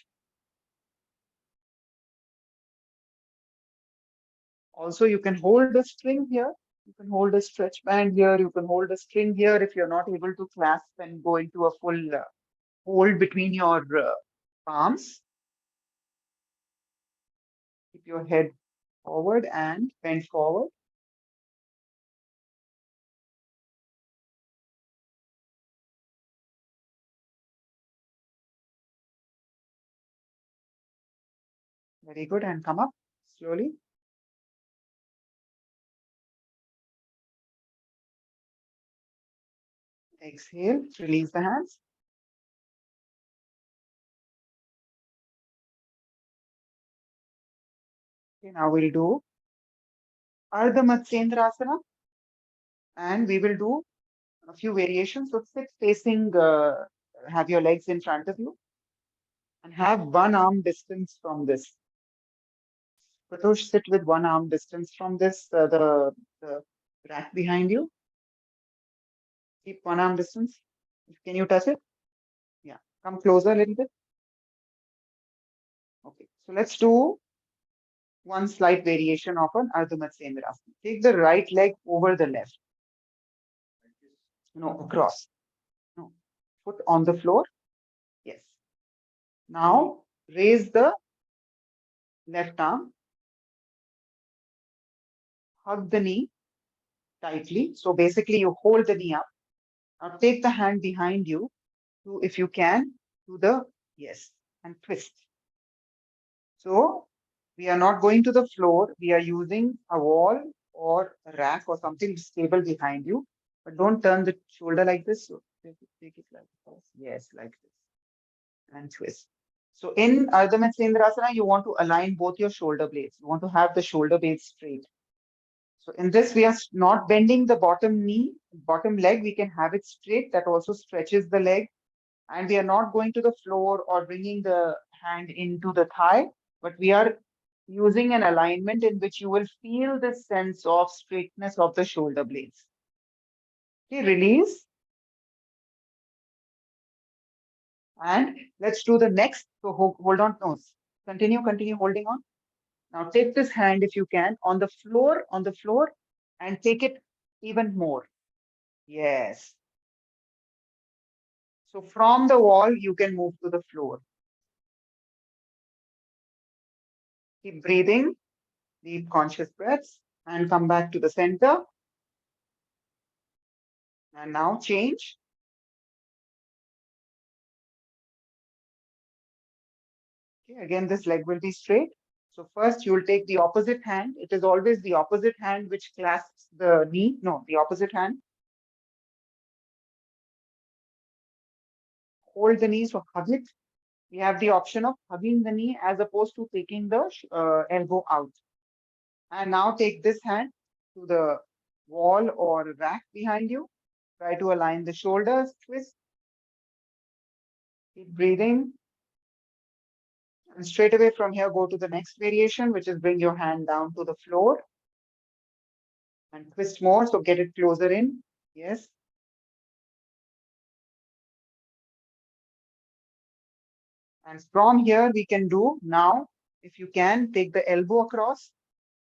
Also, you can hold a string here. You can hold a stretch band here. You can hold a string here if you're not able to clasp and go into a full hold between your palms. Keep your head forward and bend forward. Very good. And come up slowly. Exhale. Release the hands. Okay, now we'll do Ardha Matsyendrasana. And we will do a few variations. So sit facing, have your legs in front of you and have one arm distance from this. Pratosh, sit with one arm distance from this, the rack behind you. Keep one arm distance. Can you touch it? Yeah. Come closer a little bit. Okay. So let's do one slight variation of an Ardha Matsyendrasana. Take the right leg over the left. No, across. No. Foot on the floor. Yes. Now raise the left arm. Hug the knee tightly. So basically you hold the knee up. Now take the hand behind you to, if you can, to the, yes, and twist. So we are not going to the floor. We are using a wall or a rack or something stable behind you. But don't turn the shoulder like this. So take it like this. Yes, like this. And twist. So in Ardha Matsyendrasana, you want to align both your shoulder blades. You want to have the shoulder blades straight. So in this, we are not bending the bottom knee, bottom leg. We can have it straight. That also stretches the leg. And we are not going to the floor or bringing the hand into the thigh, but we are using an alignment in which you will feel this sense of straightness of the shoulder blades. Okay, release. And let's do the next. So hold on, no, continue holding on. Now take this hand, if you can, on the floor, and take it even more. Yes. So from the wall, you can move to the floor. Keep breathing, deep conscious breaths, and come back to the center. And now change. Okay, again, this leg will be straight. So first you'll take the opposite hand. It is always the opposite hand which clasps the knee. No, the opposite hand. Hold the knee, so hug it. We have the option of hugging the knee as opposed to taking the elbow out. And now take this hand to the wall or rack behind you. Try to align the shoulders, twist. Keep breathing. And straight away from here, go to the next variation, which is bring your hand down to the floor. And twist more, so get it closer in. Yes. And from here, we can do now, if you can, take the elbow across.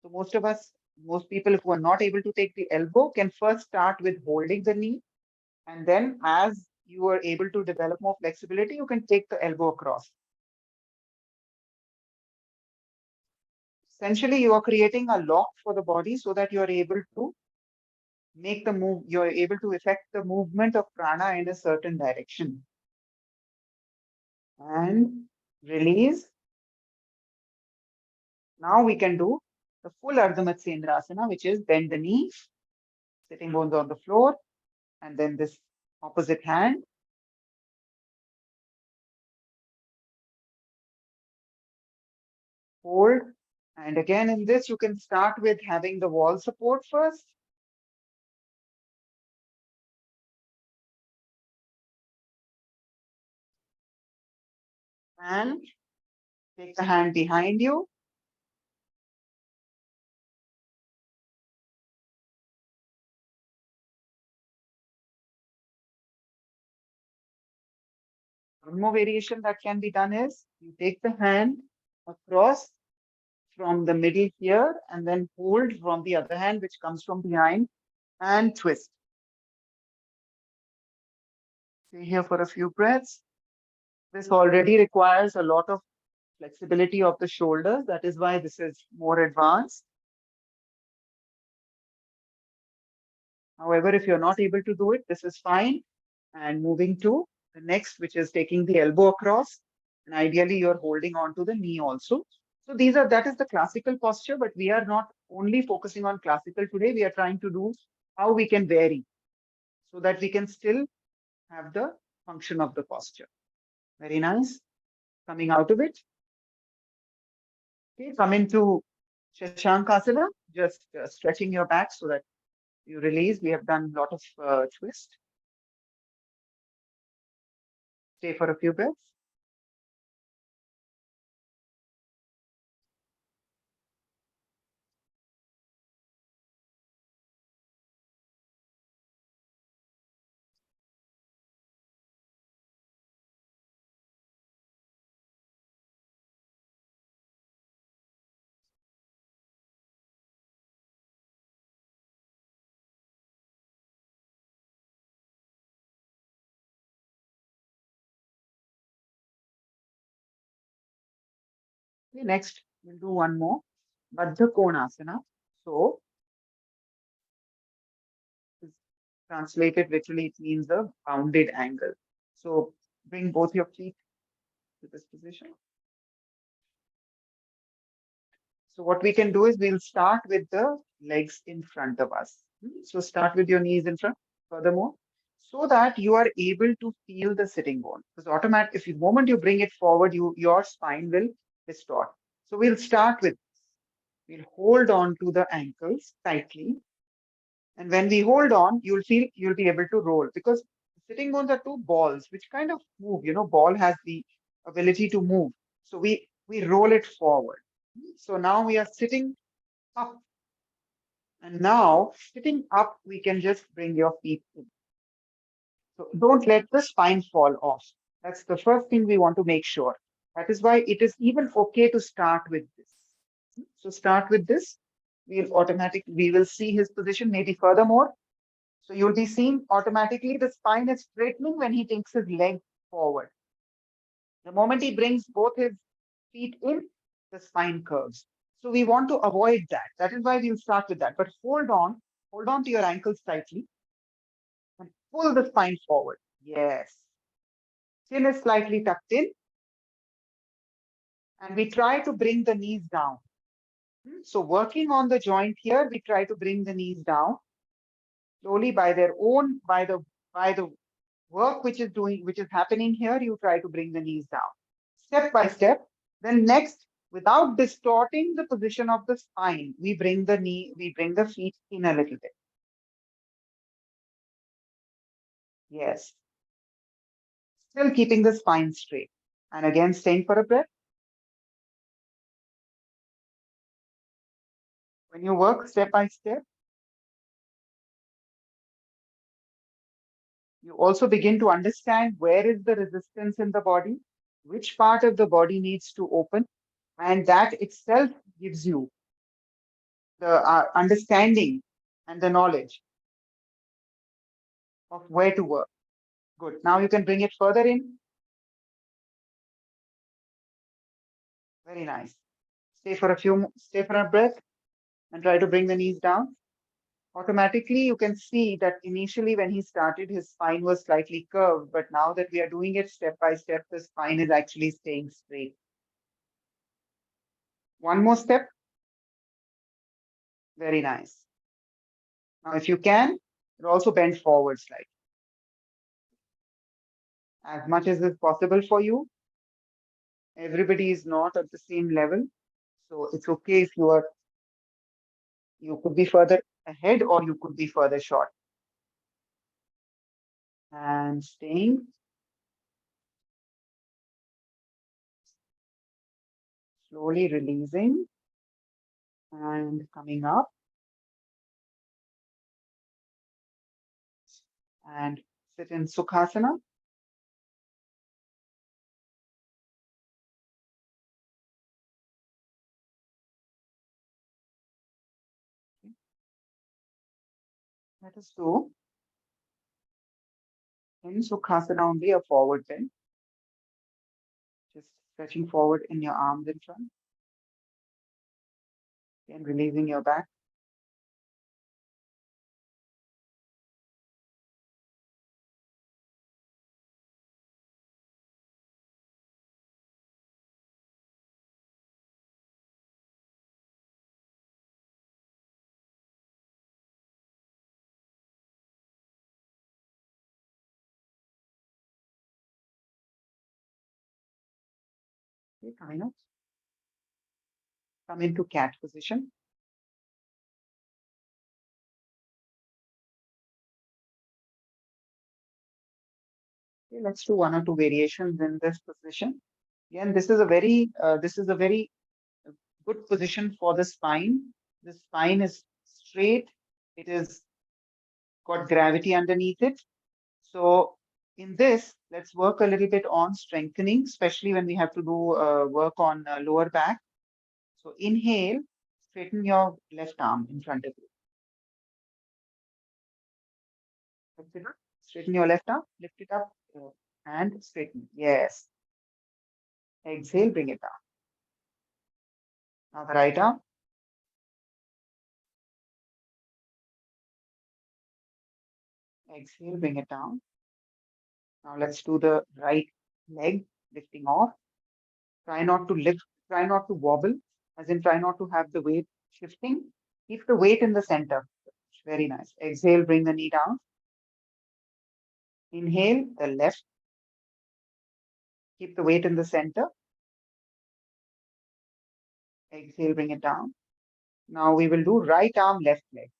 So most of us most people who are not able to take the elbow can first start with holding the knee. And then as you are able to develop more flexibility, you can take the elbow across. Essentially, you are creating a lock for the body so that you are able to make the move, you're able to affect the movement of prana in a certain direction. And release. Now we can do the full Ardha Matsyendrasana, which is bend the knees, sitting bones on the floor, and then this opposite hand. Hold. And again, in this, you can start with having the wall support first. And take the hand behind you. One more variation that can be done is you take the hand across from the middle here and then hold from the other hand, which comes from behind, and twist. Stay here for a few breaths. This already requires a lot of flexibility of the shoulders. That is why this is more advanced. However, if you're not able to do it, this is fine. And moving to the next, which is taking the elbow across. And ideally, you're holding on to the knee also. So that is the classical posture, but we are not only focusing on classical today. We are trying to do how we can vary so that we can still have the function of the posture. Very nice. Coming out of it. Okay, come into Shashankasana, just stretching your back so that you release. We have done a lot of twist. Stay for a few breaths. Okay, next, we'll do one more. Baddha Konasana. So, translated literally, it means a bounded angle. So, bring both your feet to this position. So, what we can do is we'll start with the legs in front of us. So, start with your knees in front, furthermore, so that you are able to feel the sitting bone. Because if the moment you bring it forward, your spine will distort. So, we'll start with this. We'll hold on to the ankles tightly. And when we hold on, you'll be able to roll because sitting bones are two balls which kind of move. Ball has the ability to move. So we roll it forward. So now we are sitting up. And now sitting up, we can just bring your feet in. So don't let the spine fall off. That's the first thing we want to make sure. That is why it is even okay to start with this. So start with this. We will see his position maybe furthermore. So you'll be seeing automatically the spine is straightening when he takes his leg forward. The moment he brings both his feet in, the spine curves. So we want to avoid that. That is why we'll start with that. But hold on to your ankles tightly and pull the spine forward. Yes. Chin is slightly tucked in. And we try to bring the knees down. So working on the joint here, we try to bring the knees down slowly by the work which is happening here. You try to bring the knees down step by step. Then next, without distorting the position of the spine, we bring the feet in a little bit. Yes. Still keeping the spine straight. And again, staying for a breath. When you work step by step, you also begin to understand where is the resistance in the body, which part of the body needs to open, and that itself gives you the understanding and the knowledge of where to work. Good. Now you can bring it further in. Very nice. Stay for a breath and try to bring the knees down. Automatically, you can see that initially when he started, his spine was slightly curved, but now that we are doing it step by step, the spine is actually staying straight. One more step. Very nice. Now, if you can, also bend forward slightly. As much as is possible for you. Everybody is not at the same level. So it's okay if you could be further ahead or you could be further short. And staying. Slowly releasing and coming up. And sit in Sukhasana. Let us do in Sukhasana only a forward bend. Just stretching forward in your arms in front. And releasing your back. Okay, coming up. Come into cat position. Okay, let's do one or two variations in this position. Again, this is a very good position for the spine. The spine is straight. It is got gravity underneath it. So in this, let's work a little bit on strengthening, especially when we have to do work on lower back. So inhale, straighten your left arm in front of you. Lift it up. Straighten your left arm, lift it up and straighten. Yes. Exhale, bring it down. Now the right arm. Exhale, bring it down. Now let's do the right leg, lifting off. Try not to lift, try not to wobble, as in try not to have the weight shifting. Keep the weight in the center. Very nice. Exhale, bring the knee down. Inhale, the left. Keep the weight in the center. Exhale, bring it down. Now we will do right arm, left leg.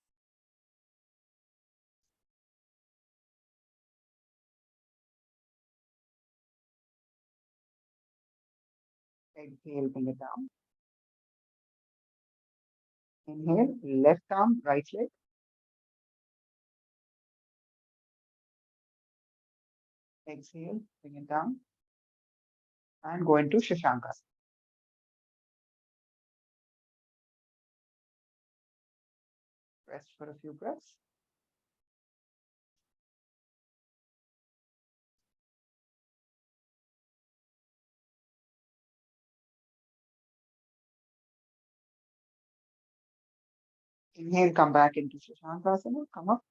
Exhale, bring it down. Inhale, left arm, right leg. Exhale, bring it down. And go into Shashankas. Rest for a few breaths. Inhale, come back into Shashankasana. Come up.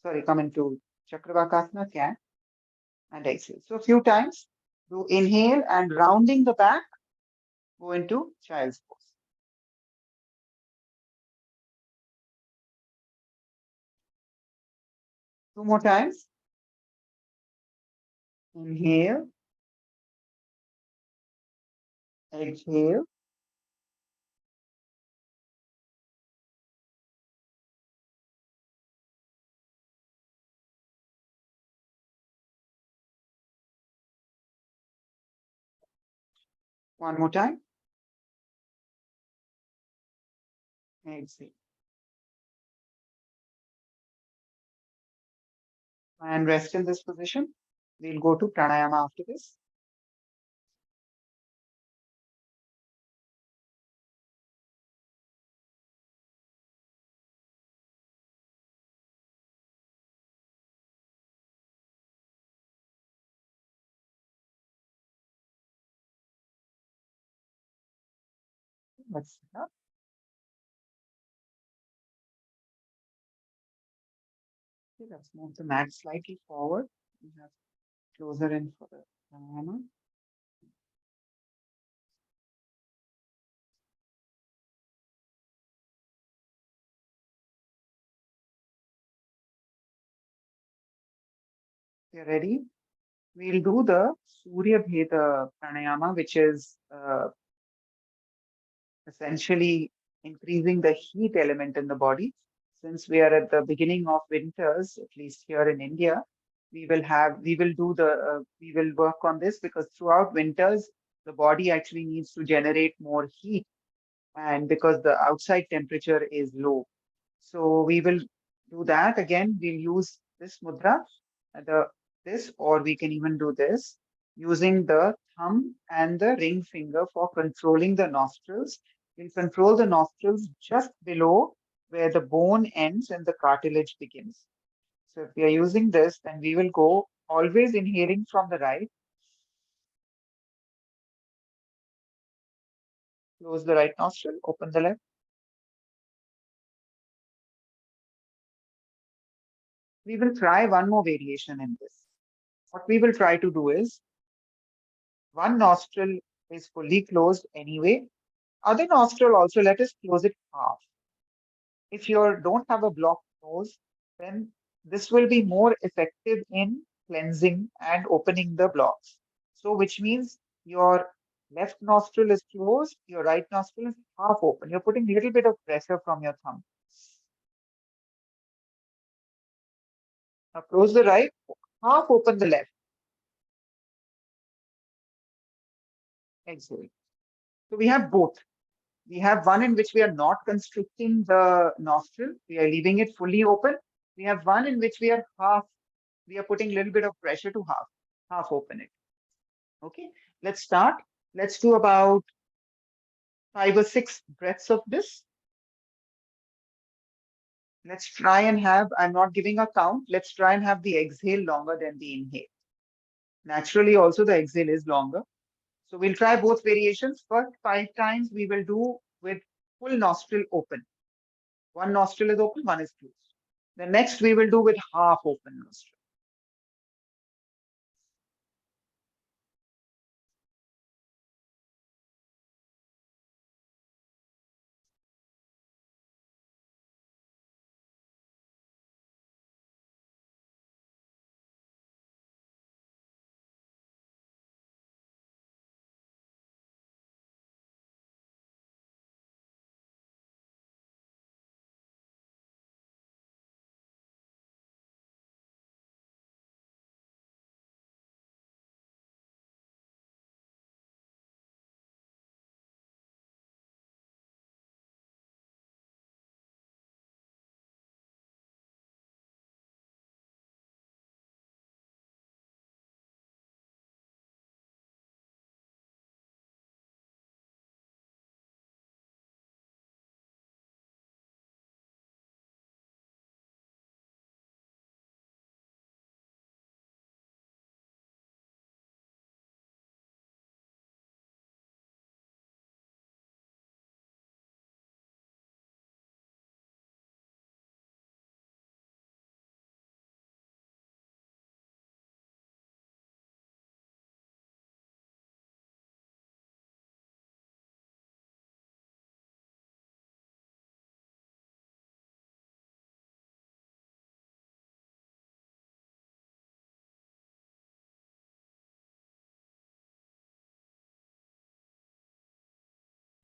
Sorry, come into Chakravakasana, cat. And exhale. So a few times. Do inhale and rounding the back. Go into child's pose. Two more times. Inhale. Exhale. One more time. Exhale. And rest in this position. We'll go to pranayama after this. Let's sit up. Okay, let's move the mat slightly forward. We have closer in for the pranayama. You're ready? We'll do the Surya Bheda Pranayama, which is essentially increasing the heat element in the body. Since we are at the beginning of winters, at least here in India, we will work on this because throughout winters, the body actually needs to generate more heat, and because the outside temperature is low. So we will do that again. We'll use this mudra, the this, or we can even do this using the thumb and the ring finger for controlling the nostrils. We'll control the nostrils just below where the bone ends and the cartilage begins. So if we are using this, then we will go always inhaling from the right, close the right nostril, open the left. We will try one more variation in this. What we will try to do is one nostril is fully closed anyway. Other nostril also, let us close it half. If you don't have a blocked nose, then this will be more effective in cleansing and opening the blocks. So, which means your left nostril is closed, your right nostril is half open. You're putting a little bit of pressure from your thumb. Now close the right, half open the left. Exhale. So we have both. We have one in which we are not constricting the nostril. We are leaving it fully open. We have one in which we are putting a little bit of pressure to half open it. Okay, let's start. Let's do about 5 or 6 breaths of this. Let's try and have, I'm not giving a count. Let's try and have the exhale longer than the inhale. Naturally, also the exhale is longer. So we'll try both variations. First 5 times we will do with full nostril open. One nostril is open, one is closed. The next we will do with half open nostril.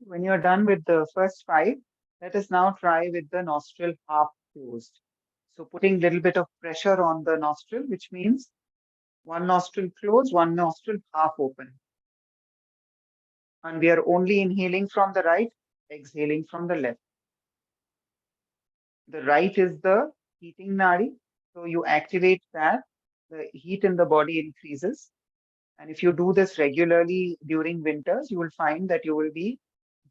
When you're done with the first 5, let us now try with the nostril half closed. So putting a little bit of pressure on the nostril, which means one nostril closed, one nostril half open. And we are only inhaling from the right, exhaling from the left. The right is the heating nadi. So you activate that, the heat in the body increases. And if you do this regularly during winters, you will find that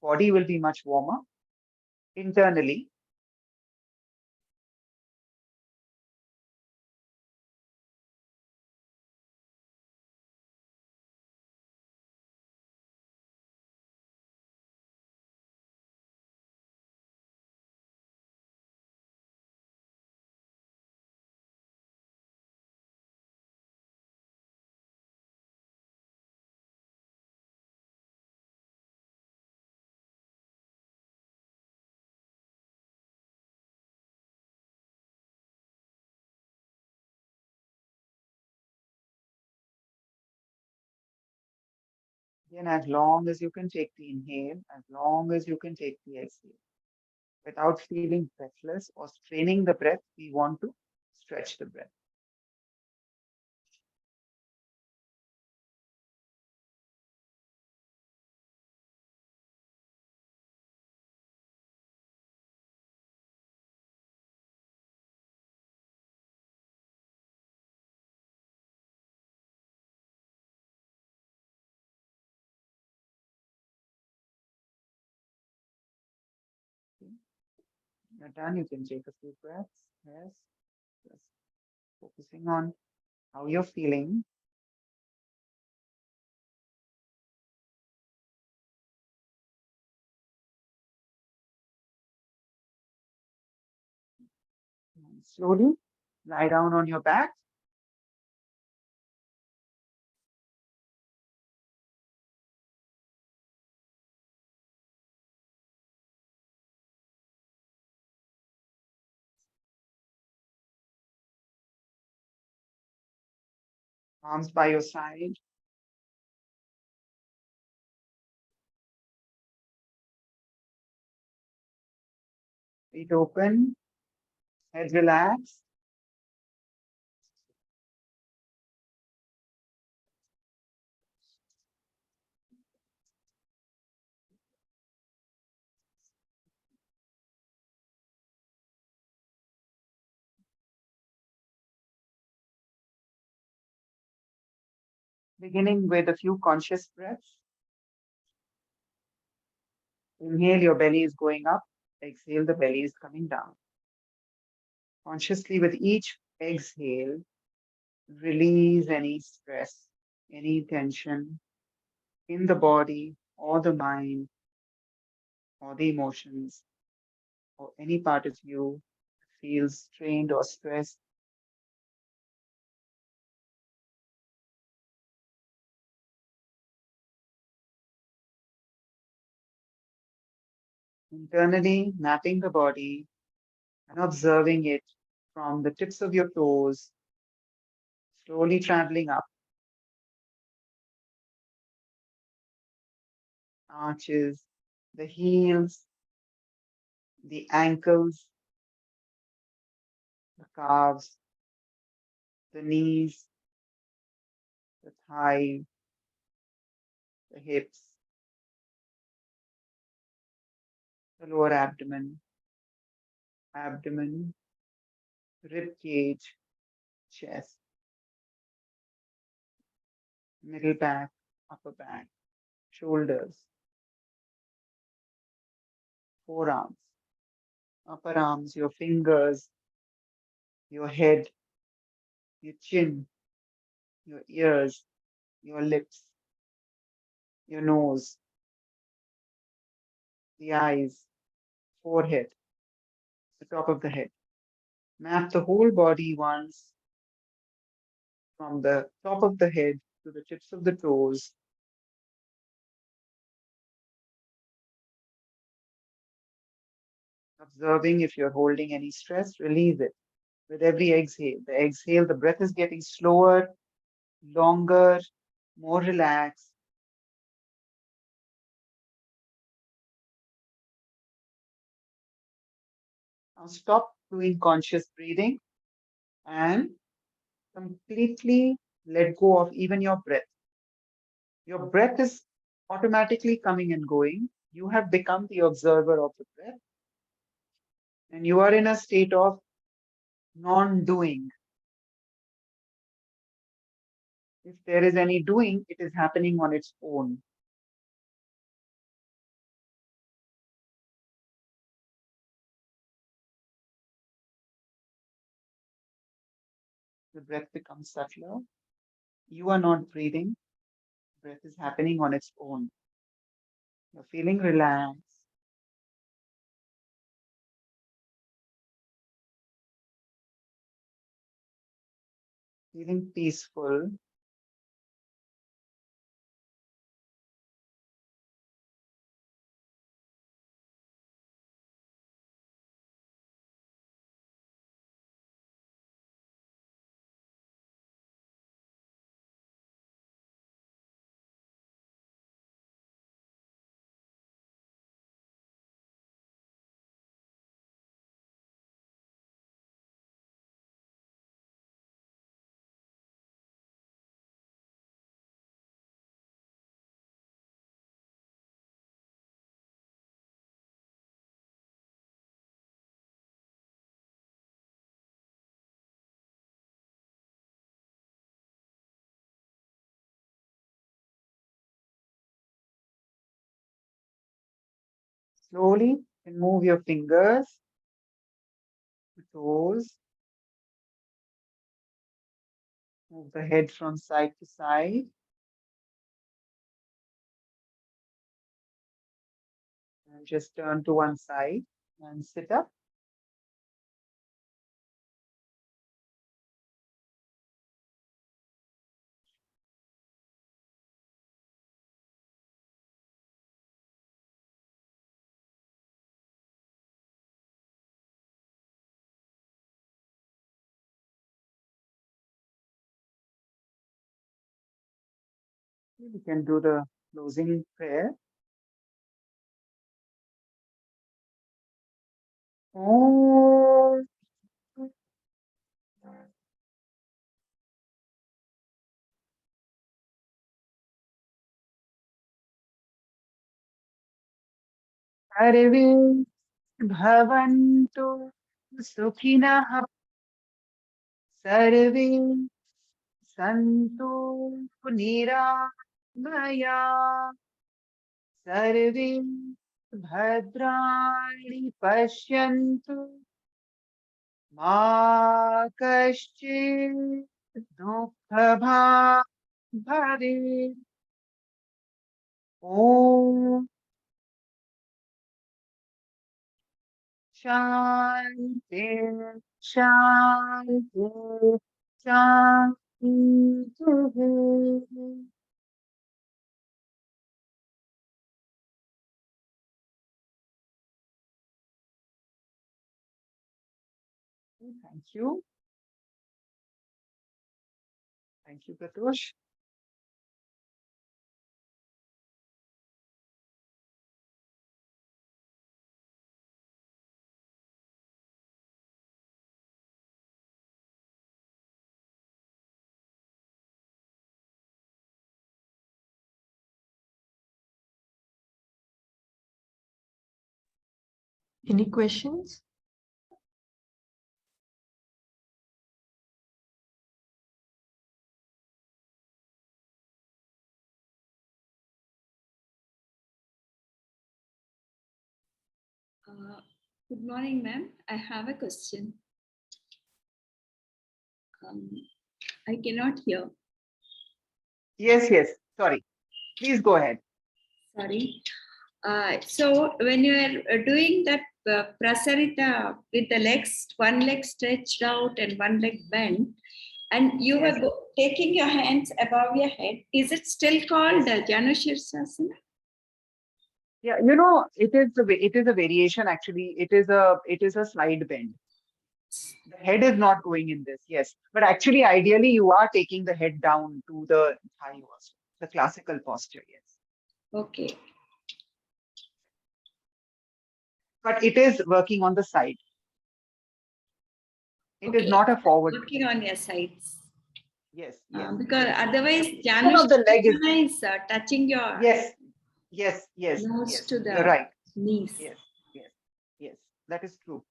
body will be much warmer internally. Then as long as you can take the inhale, as long as you can take the exhale. Without feeling breathless or straining the breath, we want to stretch the breath. Okay. When you're done, you can take a few breaths. Yes. Just focusing on how you're feeling. And slowly lie down on your back. Arms by your side. Feet open. Head relaxed. Beginning with a few conscious breaths. Inhale, your belly is going up. Exhale, the belly is coming down. Consciously, with each exhale, release any stress, any tension in the body or the mind or the emotions or any part of you feels strained or stressed. Internally, mapping the body and observing it from the tips of your toes, slowly traveling up, arches, the heels, the ankles, the calves, the knees, the thighs, the hips, the lower abdomen, rib cage, chest, middle back, upper back, shoulders, forearms, upper arms, your fingers, your head, your chin, your ears, your lips, your nose, the eyes, forehead, the top of the head. Map the whole body once from the top of the head to the tips of the toes. Observing if you're holding any stress, release it with every exhale. The exhale, the breath is getting slower, longer, more relaxed. Now stop doing conscious breathing and completely let go of even your breath. Your breath is automatically coming and going. You have become the observer of the breath, and you are in a state of non doing. If there is any doing, it is happening on its own. The breath becomes subtler. You are not breathing, breath is happening on its own. You're feeling relaxed, feeling peaceful. Slowly, you can move your fingers, toes, move the head from side to side. And just turn to one side and sit up. You can do the closing prayer. Om Sarve Bhavantu Sukhinah Sarve Santu Nirabhaya Sarve Bhadrani Pashyantu Ma Kaschit Dukhabha Bhavet Om Shanti Shanti Shanti. Thank you. Thank you, Pratosh. Any questions? Good morning, ma'am. I have a question. I cannot hear. Yes. Sorry. Please go ahead. Sorry. So when you are doing that prasarita with the legs, one leg stretched out and one leg bent, and you Yes. were taking your hands above your head, is it still called Janu Shirsasana? Yeah, it is a variation actually. It is a side bend. The head is not going in this, yes. But actually, ideally, you are taking the head down to the thigh also, the classical posture, yes. Okay. But it is working on the side. It is Okay. not a forward. Working on your sides. Yes. Because yes. otherwise, The Janu position of the leg is Shirsasana is touching your yes. nose to You're the right. knees. Yes. That is true.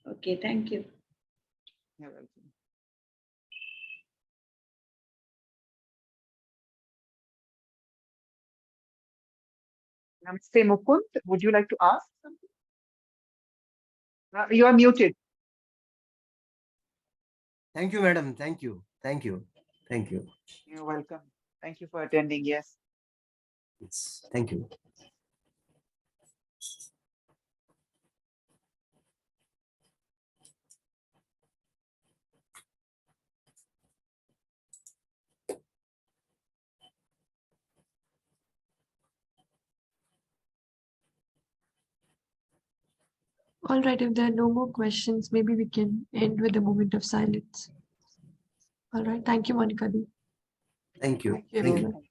Okay, thank you. You're welcome. Namaste, Mukund. Would you like to ask something? You are muted. Thank you, madam. Thank you. You're welcome. Thank you for attending. Yes. Yes, thank you. All right, if there are no more questions, maybe we can end with a moment of silence. All right, thank you, Monica. Thank you. Thank you. Thank you.